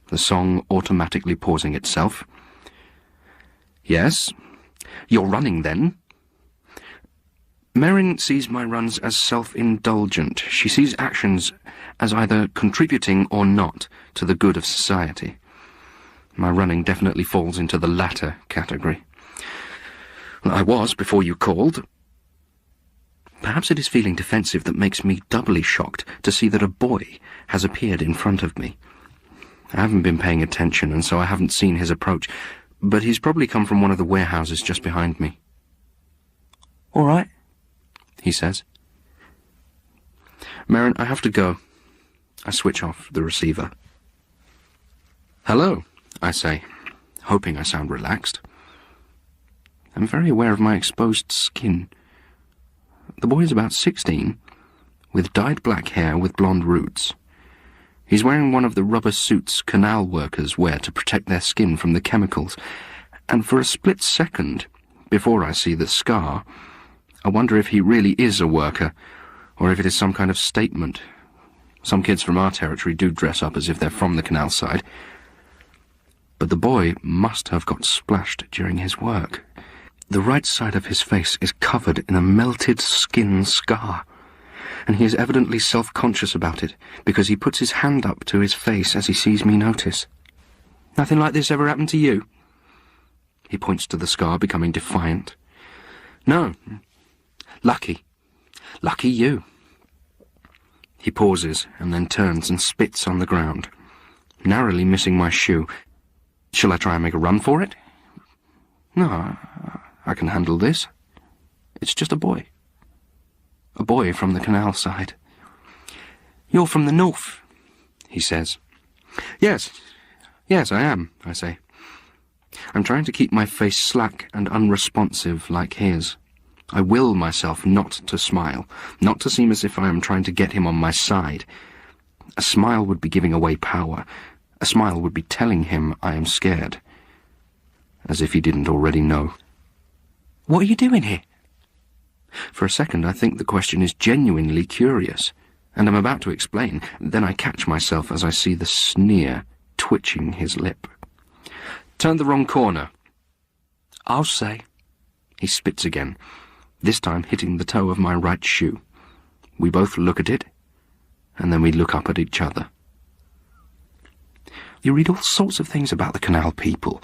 the song automatically pausing itself. Yes? You're running, then? Merrin sees my runs as self-indulgent. She sees actions as either contributing or not to the good of society. My running definitely falls into the latter category. I was before you called. Perhaps it is feeling defensive that makes me doubly shocked to see that a boy has appeared in front of me. I haven't been paying attention, and so I haven't seen his approach, but he's probably come from one of the warehouses just behind me. "All right," he says. "Merrin, I have to go." I switch off the receiver. "Hello," I say, hoping I sound relaxed. I'm very aware of my exposed skin. The boy is about 16, with dyed black hair with blonde roots. He's wearing one of the rubber suits canal workers wear to protect their skin from the chemicals, and for a split second, before I see the scar, I wonder if he really is a worker, or if it is some kind of statement. Some kids from our territory do dress up as if they're from the canal side. But the boy must have got splashed during his work. The right side of his face is covered in a melted skin scar, and he is evidently self-conscious about it, because he puts his hand up to his face as he sees me notice. "Nothing like this ever happened to you?" He points to the scar, becoming defiant. "No. Lucky. Lucky you." He pauses, and then turns and spits on the ground, narrowly missing my shoe. Shall I try and make a run for it? No, I can handle this. It's just a boy. A boy from the canal side. "You're from the north," he says. Yes, I am," I say. I'm trying to keep my face slack and unresponsive like his. I will myself not to smile, not to seem as if I am trying to get him on my side. A smile would be giving away power. A smile would be telling him I am scared. As if he didn't already know. "What are you doing here?" For a second I think the question is genuinely curious, and I'm about to explain. Then I catch myself as I see the sneer twitching his lip. "Turned the wrong corner." "I'll say." He spits again, this time hitting the toe of my right shoe. We both look at it, and then we look up at each other. You read all sorts of things about the canal people,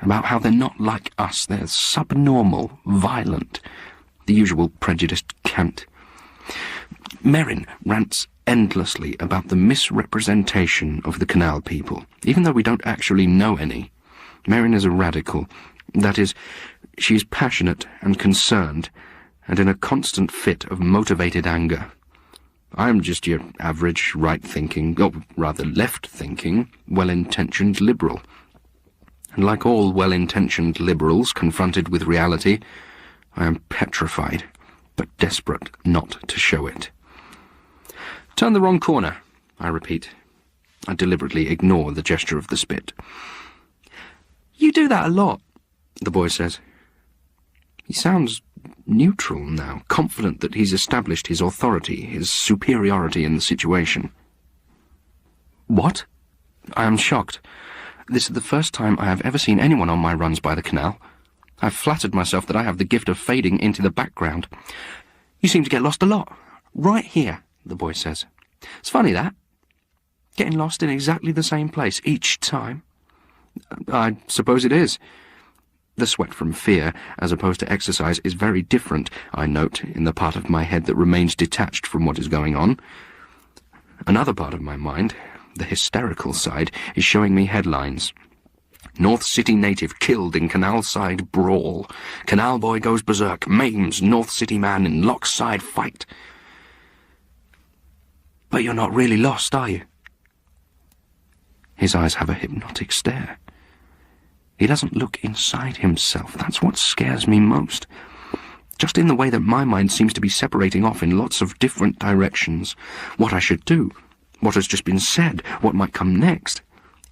about how they're not like us, they're subnormal, violent, the usual prejudiced cant. Merrin rants endlessly about the misrepresentation of the canal people, even though we don't actually know any. Merrin is a radical. That is, she's passionate and concerned, and in a constant fit of motivated anger. I'm just your average right-thinking, or rather left-thinking, well-intentioned liberal. And like all well-intentioned liberals confronted with reality, I am petrified, but desperate not to show it. "Turn the wrong corner," I repeat. I deliberately ignore the gesture of the spit. "You do that a lot," the boy says. He sounds neutral now, confident that he's established his authority, his superiority in the situation. "What?" I am shocked. This is the first time I have ever seen anyone on my runs by the canal. I've flattered myself that I have the gift of fading into the background. "You seem to get lost a lot. Right here," the boy says. "It's funny, that. Getting lost in exactly the same place each time." "I suppose it is." The sweat from fear, as opposed to exercise, is very different, I note, in the part of my head that remains detached from what is going on. Another part of my mind, the hysterical side, is showing me headlines. "North City native killed in canal side brawl. Canal boy goes berserk, maims North City man in lock-side fight." "But you're not really lost, are you?" His eyes have a hypnotic stare. He doesn't look inside himself. That's what scares me most. Just in the way that my mind seems to be separating off in lots of different directions. What I should do, what has just been said, what might come next.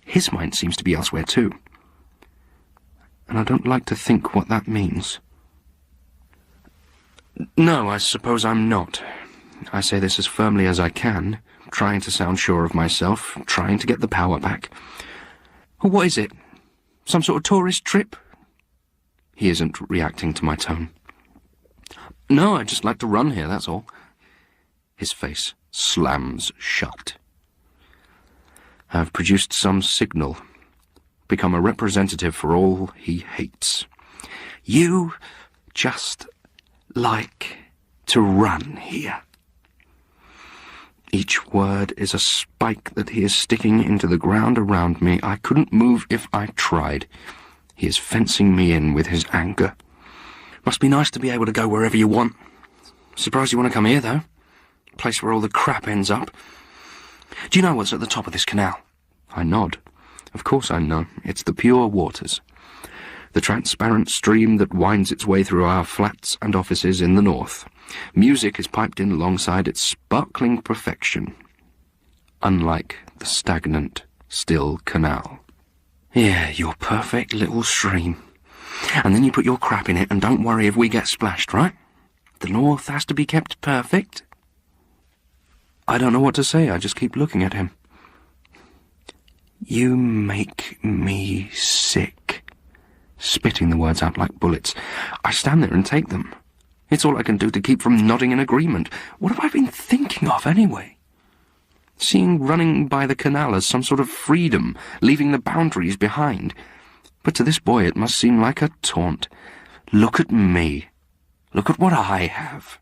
His mind seems to be elsewhere too. And I don't like to think what that means. "No, I suppose I'm not." I say this as firmly as I can, trying to sound sure of myself, trying to get the power back. "What is it? Some sort of tourist trip?" He isn't reacting to my tone. "No, I just like to run here, that's all." His face slams shut. I've produced some signal, become a representative for all he hates. "You just like to run here." Each word is a spike that he is sticking into the ground around me. I couldn't move if I tried. He is fencing me in with his anger. "Must be nice to be able to go wherever you want. Surprised you want to come here, though. Place where all the crap ends up. Do you know what's at the top of this canal?" I nod. Of course I know. It's the pure waters. The transparent stream that winds its way through our flats and offices in the north. Music is piped in alongside its sparkling perfection, unlike the stagnant, still canal. "Yeah, your perfect little stream. And then you put your crap in it and don't worry if we get splashed, right? The north has to be kept perfect." I don't know what to say, I just keep looking at him. "You make me sick," spitting the words out like bullets. I stand there and take them. It's all I can do to keep from nodding in agreement. What have I been thinking of, anyway? Seeing running by the canal as some sort of freedom, leaving the boundaries behind. But to this boy it must seem like a taunt. Look at me. Look at what I have.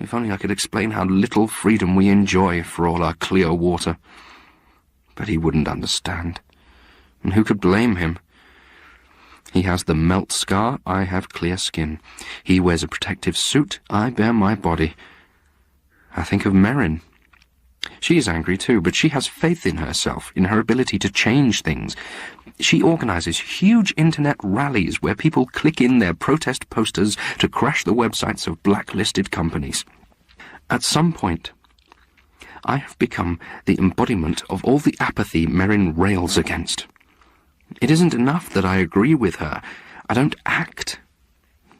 If only I could explain how little freedom we enjoy for all our clear water. But he wouldn't understand. And who could blame him? He has the melt scar, I have clear skin. He wears a protective suit, I bear my body. I think of Merrin. She is angry too, but she has faith in herself, in her ability to change things. She organizes huge internet rallies where people click in their protest posters to crash the websites of blacklisted companies. At some point, I have become the embodiment of all the apathy Merrin rails against. It isn't enough that I agree with her. I don't act.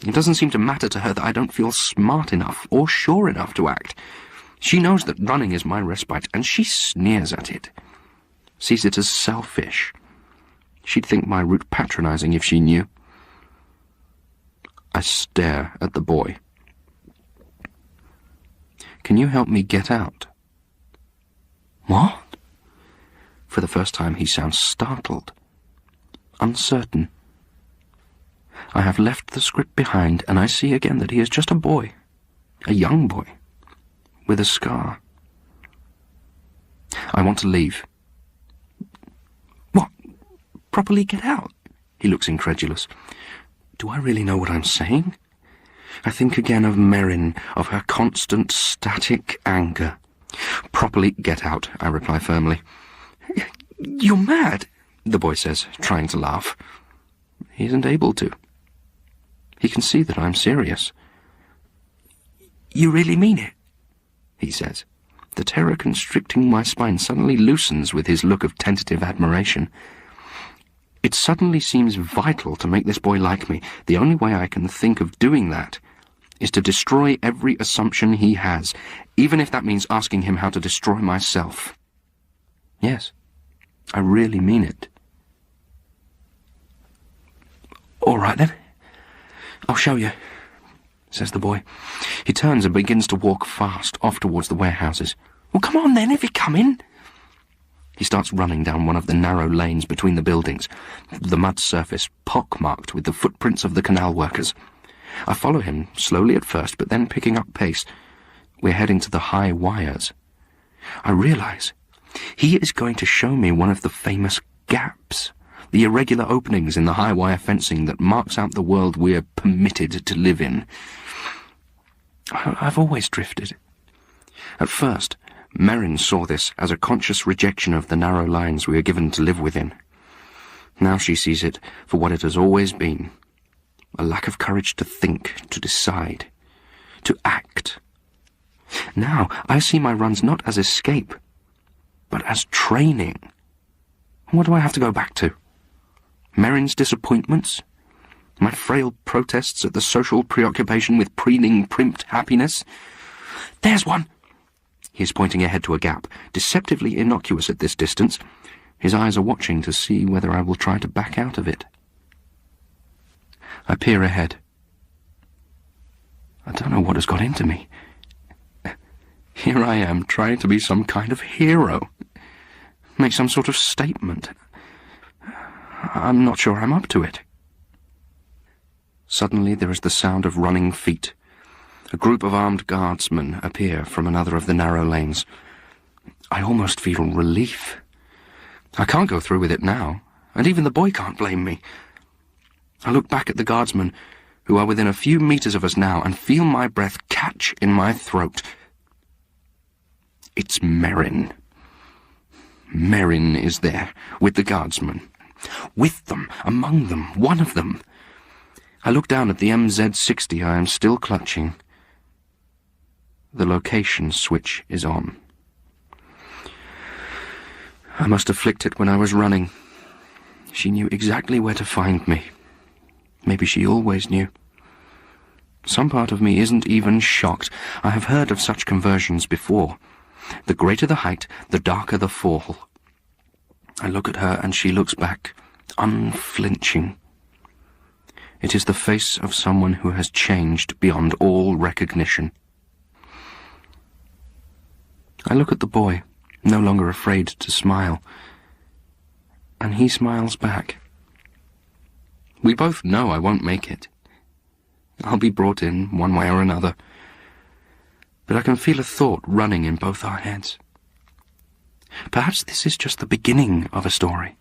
It doesn't seem to matter to her that I don't feel smart enough or sure enough to act. She knows that running is my respite, and she sneers at it. sees it as selfish. She'd think my route patronizing if she knew. I stare at the boy. Can you help me get out? What? For the first time he sounds startled, uncertain. I have left the script behind, and I see again that he is just a boy, a young boy, with a scar. I want to leave. What? Properly get out? He looks incredulous. Do I really know what I'm saying? I think again of Merrin, of her constant static anger. Properly get out, I reply firmly. You're mad, the boy says, trying to laugh. He isn't able to. He can see that I'm serious. You really mean it? He says. The terror constricting my spine suddenly loosens with his look of tentative admiration. It suddenly seems vital to make this boy like me. The only way I can think of doing that is to destroy every assumption he has, even if that means asking him how to destroy myself. Yes, I really mean it. All right, then. I'll show you, says the boy. He turns and begins to walk fast off towards the warehouses. Well, come on, then, if you're coming. He starts running down one of the narrow lanes between the buildings, the mud surface pock-marked with the footprints of the canal workers. I follow him, slowly at first, but then picking up pace. We're heading to the high wires. I realize he is going to show me one of the famous gaps, the irregular openings in the high wire fencing that marks out the world we're permitted to live in. I've always drifted. At first, Merrin saw this as a conscious rejection of the narrow lines we are given to live within. Now she sees it for what it has always been, a lack of courage to think, to decide, to act. Now I see my runs not as escape, but as training. What do I have to go back to? Merrin's disappointments? My frail protests at the social preoccupation with preening primped happiness? There's one! He is pointing ahead to a gap, deceptively innocuous at this distance. His eyes are watching to see whether I will try to back out of it. I peer ahead. I don't know what has got into me. Here I am, trying to be some kind of hero. Make some sort of statement. I'm not sure I'm up to it. Suddenly there is the sound of running feet. A group of armed guardsmen appear from another of the narrow lanes. I almost feel relief. I can't go through with it now, and even the boy can't blame me. I look back at the guardsmen, who are within a few meters of us now, and feel my breath catch in my throat. It's Merrin. Merrin is there, with the guardsmen. With them, among them, one of them. I look down at the MZ-60 I am still clutching. The location switch is on. I must have flicked it when I was running. She knew exactly where to find me. Maybe she always knew. Some part of me isn't even shocked. I have heard of such conversions before. The greater the height, the darker the fall. I look at her and she looks back, unflinching. It is the face of someone who has changed beyond all recognition. I look at the boy, no longer afraid to smile, and he smiles back. We both know I won't make it. I'll be brought in one way or another, but I can feel a thought running in both our heads. Perhaps this is just the beginning of a story.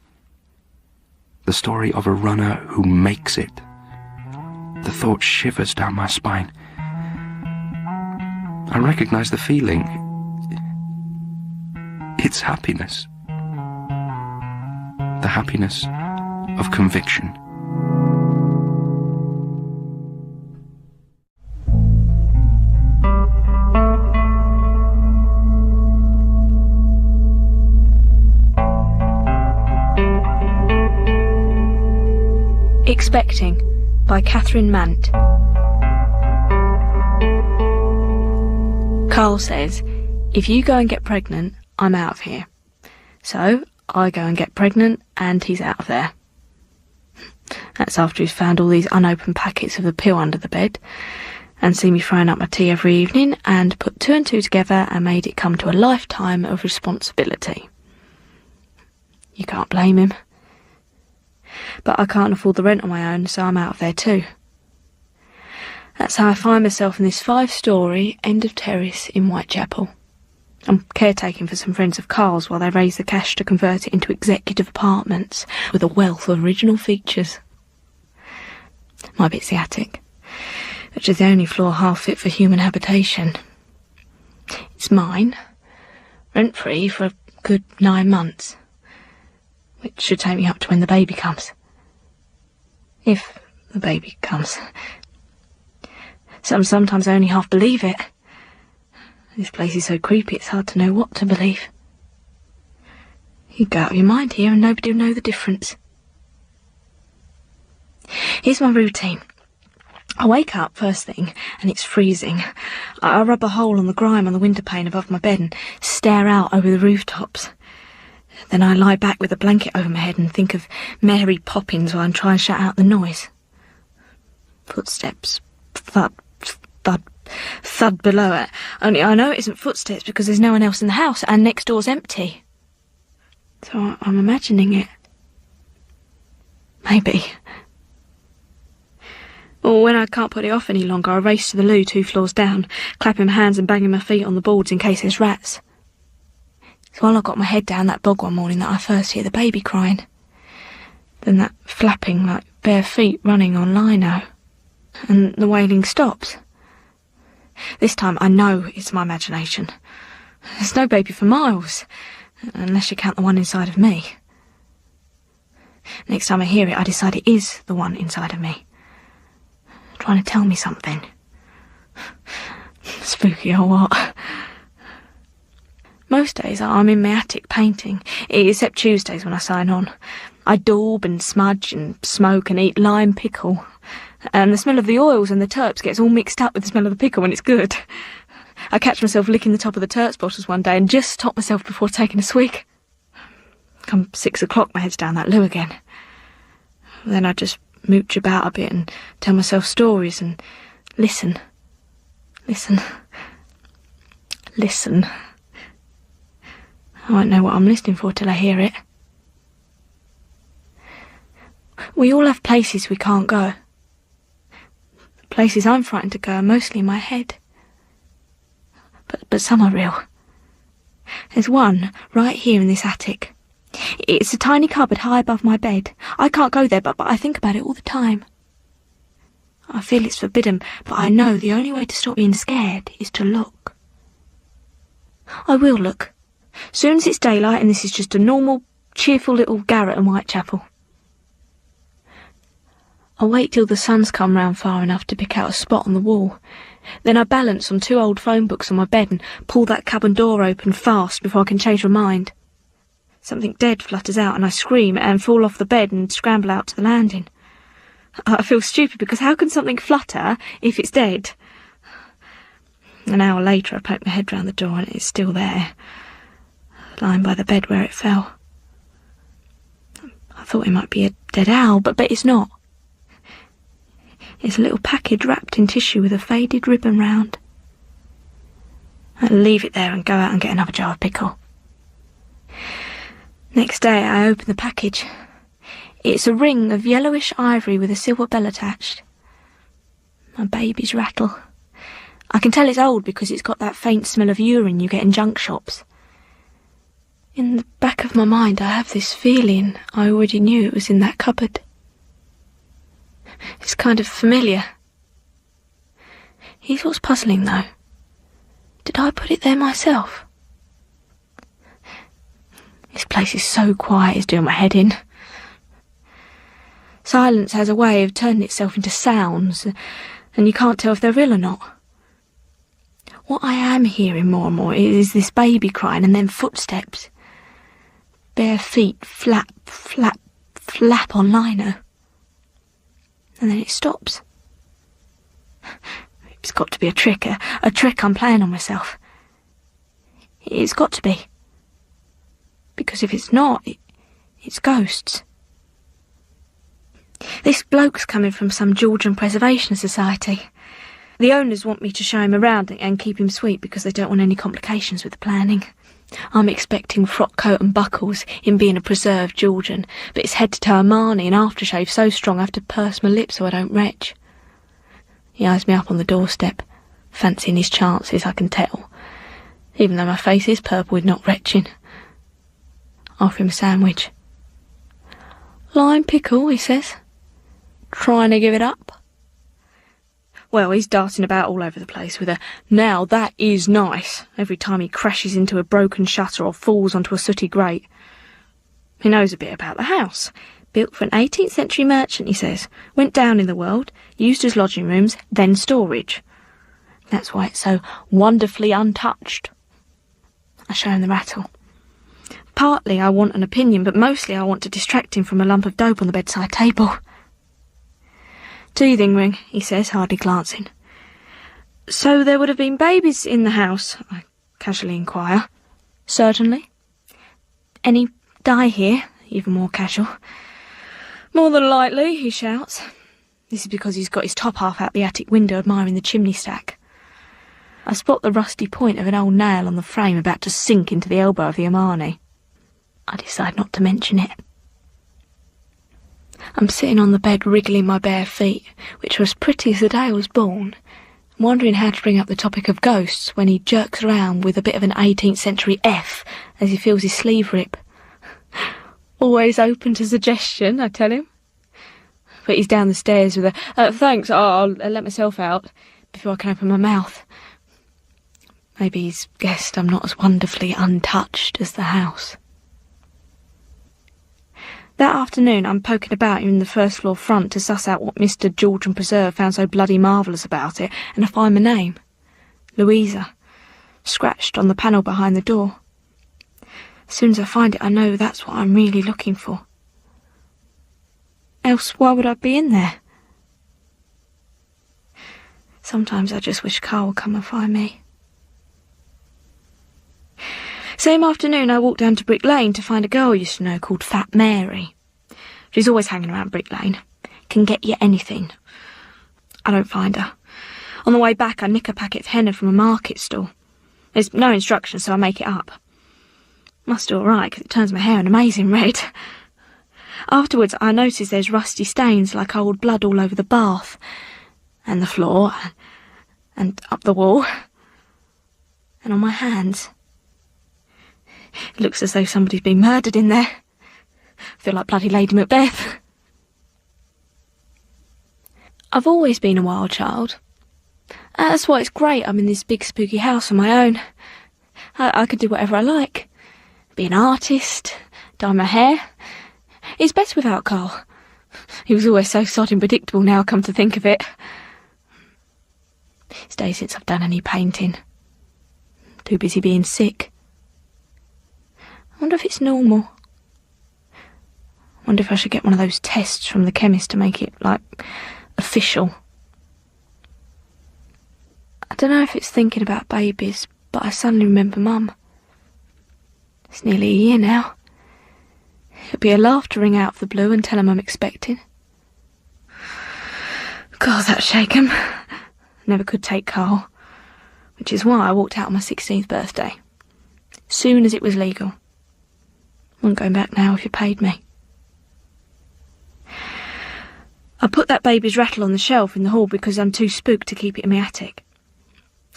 The story of a runner who makes it. The thought shivers down my spine. I recognize the feeling. It's happiness. The happiness of conviction. Expecting by Catherine Mant. Carl says, if you go and get pregnant, I'm out of here. So I go and get pregnant, and he's out of there. That's after he's found all these unopened packets of the pill under the bed, and seen me throwing up my tea every evening, and put 2 and 2 together and made it come to a lifetime of responsibility. You can't blame him. But I can't afford the rent on my own, so I'm out of there too. That's how I find myself in this 5-storey end of terrace in Whitechapel. I'm caretaking for some friends of Carl's while they raise the cash to convert it into executive apartments with a wealth of original features. My bit's the attic, which is the only floor half fit for human habitation. It's mine, rent-free for a good 9 months, which should take me up to when the baby comes. If the baby comes. Sometimes I only half believe it. This place is so creepy it's hard to know what to believe. You go out of your mind here and nobody will know the difference. Here's my routine. I wake up first thing and it's freezing. I rub a hole on the grime on the window pane above my bed and stare out over the rooftops. Then I lie back with a blanket over my head and think of Mary Poppins while I'm trying to shut out the noise. Footsteps. Thud, thud, thud below it. Only I know it isn't footsteps because there's no one else in the house and next door's empty. So I'm imagining it. Maybe. Or when I can't put it off any longer, I race to the loo 2 floors down, clapping my hands and banging my feet on the boards in case there's rats. So while I got my head down that bog one morning that I first hear the baby crying. Then that flapping like bare feet running on lino. And the wailing stops. This time I know it's my imagination. There's no baby for miles, unless you count the one inside of me. Next time I hear it, I decide it is the one inside of me. Trying to tell me something. Spooky or what? Most days I'm in my attic painting, except Tuesdays when I sign on. I daub and smudge and smoke and eat lime pickle. And the smell of the oils and the terps gets all mixed up with the smell of the pickle when it's good. I catch myself licking the top of the terps bottles one day and just stop myself before taking a swig. Come 6 o'clock, my head's down that loo again. Then I just mooch about a bit and tell myself stories and listen. Listen. Listen. I won't know what I'm listening for till I hear it. We all have places we can't go. The places I'm frightened to go are mostly in my head. But some are real. There's one right here in this attic. It's a tiny cupboard high above my bed. I can't go there, but I think about it all the time. I feel it's forbidden, but I know the only way to stop being scared is to look. I will look. Soon as it's daylight and this is just a normal, cheerful little garret in Whitechapel. I wait till the sun's come round far enough to pick out a spot on the wall. Then I balance on 2 old phone books on my bed and pull that cupboard door open fast before I can change my mind. Something dead flutters out and I scream and fall off the bed and scramble out to the landing. I feel stupid because how can something flutter if it's dead? An hour later I poke my head round the door and it's still there, lying by the bed where it fell. I thought it might be a dead owl, but it's not. It's a little package wrapped in tissue with a faded ribbon round. I leave it there and go out and get another jar of pickle. Next day I open the package. It's a ring of yellowish ivory with a silver bell attached. My baby's rattle. I can tell it's old because it's got that faint smell of urine you get in junk shops. In the back of my mind I have this feeling I already knew it was in that cupboard. It's kind of familiar. Here's what's puzzling though. Did I put it there myself? This place is so quiet it's doing my head in. Silence has a way of turning itself into sounds, and you can't tell if they're real or not. What I am hearing more and more is this baby crying and then footsteps. Bare feet flap, flap, flap on lino. And then it stops. It's got to be a trick I'm playing on myself. It's got to be. Because if it's not, it's ghosts. This bloke's coming from some Georgian Preservation Society. The owners want me to show him around and keep him sweet because they don't want any complications with the planning. I'm expecting frock coat and buckles, him being a preserved Georgian, but it's head to toe Armani and aftershave so strong I have to purse my lips so I don't retch. He eyes me up on the doorstep, fancying his chances, I can tell, even though my face is purple with not retching. I offer him a sandwich. Lime pickle, he says. Trying to give it up? Well, he's darting about all over the place with a "now that is nice" every time he crashes into a broken shutter or falls onto a sooty grate. He knows a bit about the house. Built for an 18th century merchant, he says. Went down in the world, used as lodging rooms, then storage. That's why it's so wonderfully untouched. I show him the rattle. Partly I want an opinion, but mostly I want to distract him from a lump of dope on the bedside table. Teething ring, he says, hardly glancing. So there would have been babies in the house, I casually inquire. Certainly. Any die here, even more casual. More than likely, he shouts. This is because he's got his top half out the attic window admiring the chimney stack. I spot the rusty point of an old nail on the frame about to sink into the elbow of the Armani. I decide not to mention it. I'm sitting on the bed wriggling my bare feet, which were as pretty as the day I was born, wondering how to bring up the topic of ghosts when he jerks around with a bit of an 18th century F as he feels his sleeve rip. Always open to suggestion, I tell him. But he's down the stairs with a, "Thanks, I'll let myself out," before I can open my mouth. Maybe he's guessed I'm not as wonderfully untouched as the house. That afternoon I'm poking about in the first floor front to suss out what Mr Georgian Preserve found so bloody marvellous about it, and I find my name. Louisa. Scratched on the panel behind the door. As soon as I find it, I know that's what I'm really looking for. Else why would I be in there? Sometimes I just wish Carl would come and find me. Same afternoon I walked down to Brick Lane to find a girl I used to know called Fat Mary. She's always hanging around Brick Lane. Can get you anything. I don't find her. On the way back I nick a packet of henna from a market stall. There's no instructions, so I make it up. Must do all right, because it turns my hair an amazing red. Afterwards I notice there's rusty stains like old blood all over the bath, and the floor, and up the wall, and on my hands. It looks as though somebody's been murdered in there. I feel like bloody Lady Macbeth. I've always been a wild child. That's why it's great I'm in this big spooky house on my own. I could do whatever I like. Be an artist, dye my hair. It's best without Carl. He was always so sodding predictable now, come to think of it. It's days since I've done any painting. Too busy being sick. I wonder if it's normal. I wonder if I should get one of those tests from the chemist to make it, like, official. I don't know if it's thinking about babies, but I suddenly remember Mum. It's nearly a year now. It'd be a laugh to ring out of the blue and tell him I'm expecting. God, that'd shake him. Never could take Carl. Which is why I walked out on my 16th birthday. Soon as it was legal. Wouldn't go back now if you paid me. I put that baby's rattle on the shelf in the hall because I'm too spooked to keep it in my attic.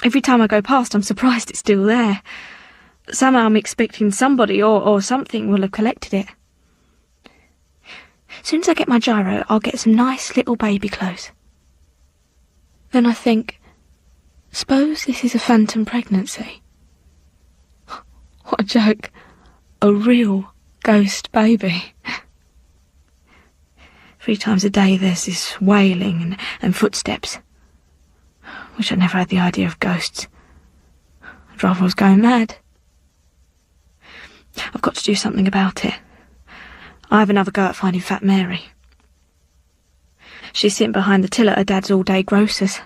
Every time I go past, I'm surprised it's still there. Somehow I'm expecting somebody or something will have collected it. As soon as I get my gyro, I'll get some nice little baby clothes. Then I think, suppose this is a phantom pregnancy. What a joke. A real ghost baby. 3 times a day there's this wailing and footsteps. Wish I'd never had the idea of ghosts. I'd rather I was going mad. I've got to do something about it. I have another go at finding Fat Mary. She's sitting behind the till at her dad's all-day grocer's.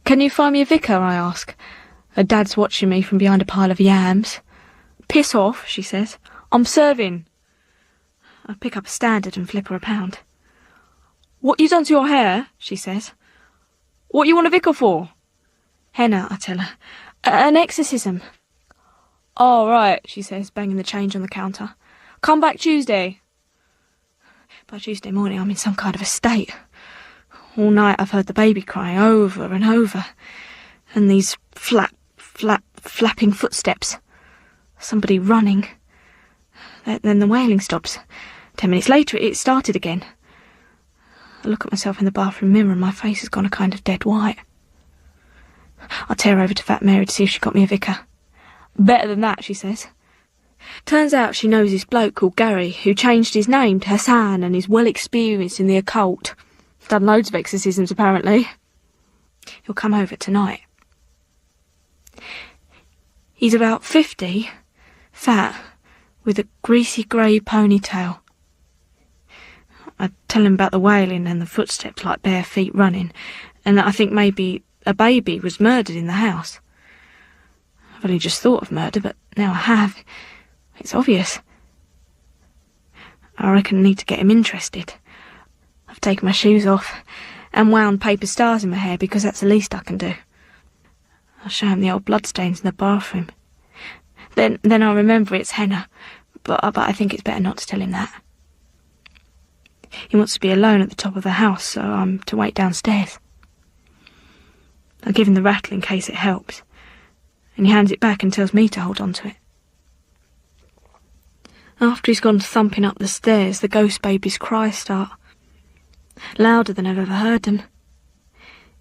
"Can you find me a vicar?" I ask. Her dad's watching me from behind a pile of yams. "Piss off," she says. I'm serving. I pick up a standard and flip her £1. What you done to your hair? She says. What you want a vicar for? Henna, I tell her. An exorcism. Oh, right, she says, banging the change on the counter. Come back Tuesday. By Tuesday morning, I'm in some kind of a state. All night I've heard the baby crying over and over, and these flapping footsteps. Somebody running. Then the wailing stops. 10 minutes later, it started again. I look at myself in the bathroom mirror and my face has gone a kind of dead white. I tear over to Fat Mary to see if she got me a vicar. Better than that, she says. Turns out she knows this bloke called Gary, who changed his name to Hassan and is well experienced in the occult. Done loads of exorcisms, apparently. He'll come over tonight. He's about 50, fat, with a greasy grey ponytail. I tell him about the wailing and the footsteps like bare feet running, and that I think maybe a baby was murdered in the house. I've only just thought of murder, but now I have. It's obvious. I reckon I need to get him interested. I've taken my shoes off and wound paper stars in my hair because that's the least I can do. I'll show him the old bloodstains in the bathroom. Then I'll remember it's henna, but I think it's better not to tell him that. He wants to be alone at the top of the house, so I'm to wait downstairs. I'll give him the rattle in case it helps, and he hands it back and tells me to hold on to it. After he's gone thumping up the stairs, the ghost baby's cries start, louder than I've ever heard them.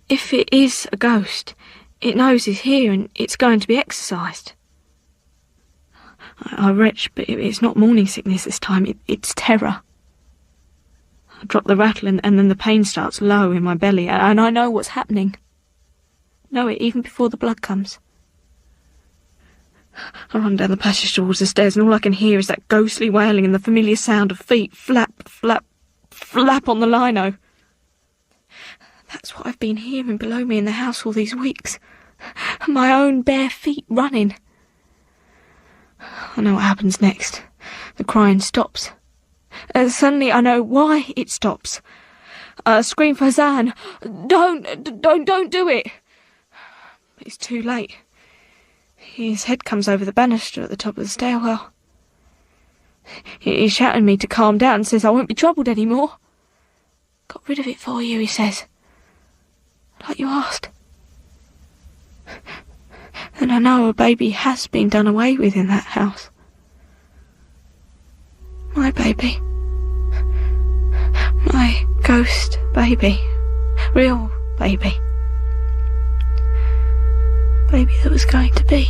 If it is a ghost, it knows he's here and it's going to be exorcised. I retch, but it's not morning sickness this time, it's terror. I drop the rattle and then the pain starts low in my belly, and I know what's happening. Know it even before the blood comes. I run down the passage towards the stairs, and all I can hear is that ghostly wailing and the familiar sound of feet flap, flap, flap on the lino. That's what I've been hearing below me in the house all these weeks. My own bare feet running. I know what happens next. The crying stops. Suddenly I know why it stops. I scream for Hassan. Don't do it. But it's too late. His head comes over the banister at the top of the stairwell. He's shouting me to calm down and says I won't be troubled anymore. Got rid of it for you, he says. Like you asked. And I know a baby has been done away with in that house. My baby. My ghost baby. Real baby. Baby that was going to be.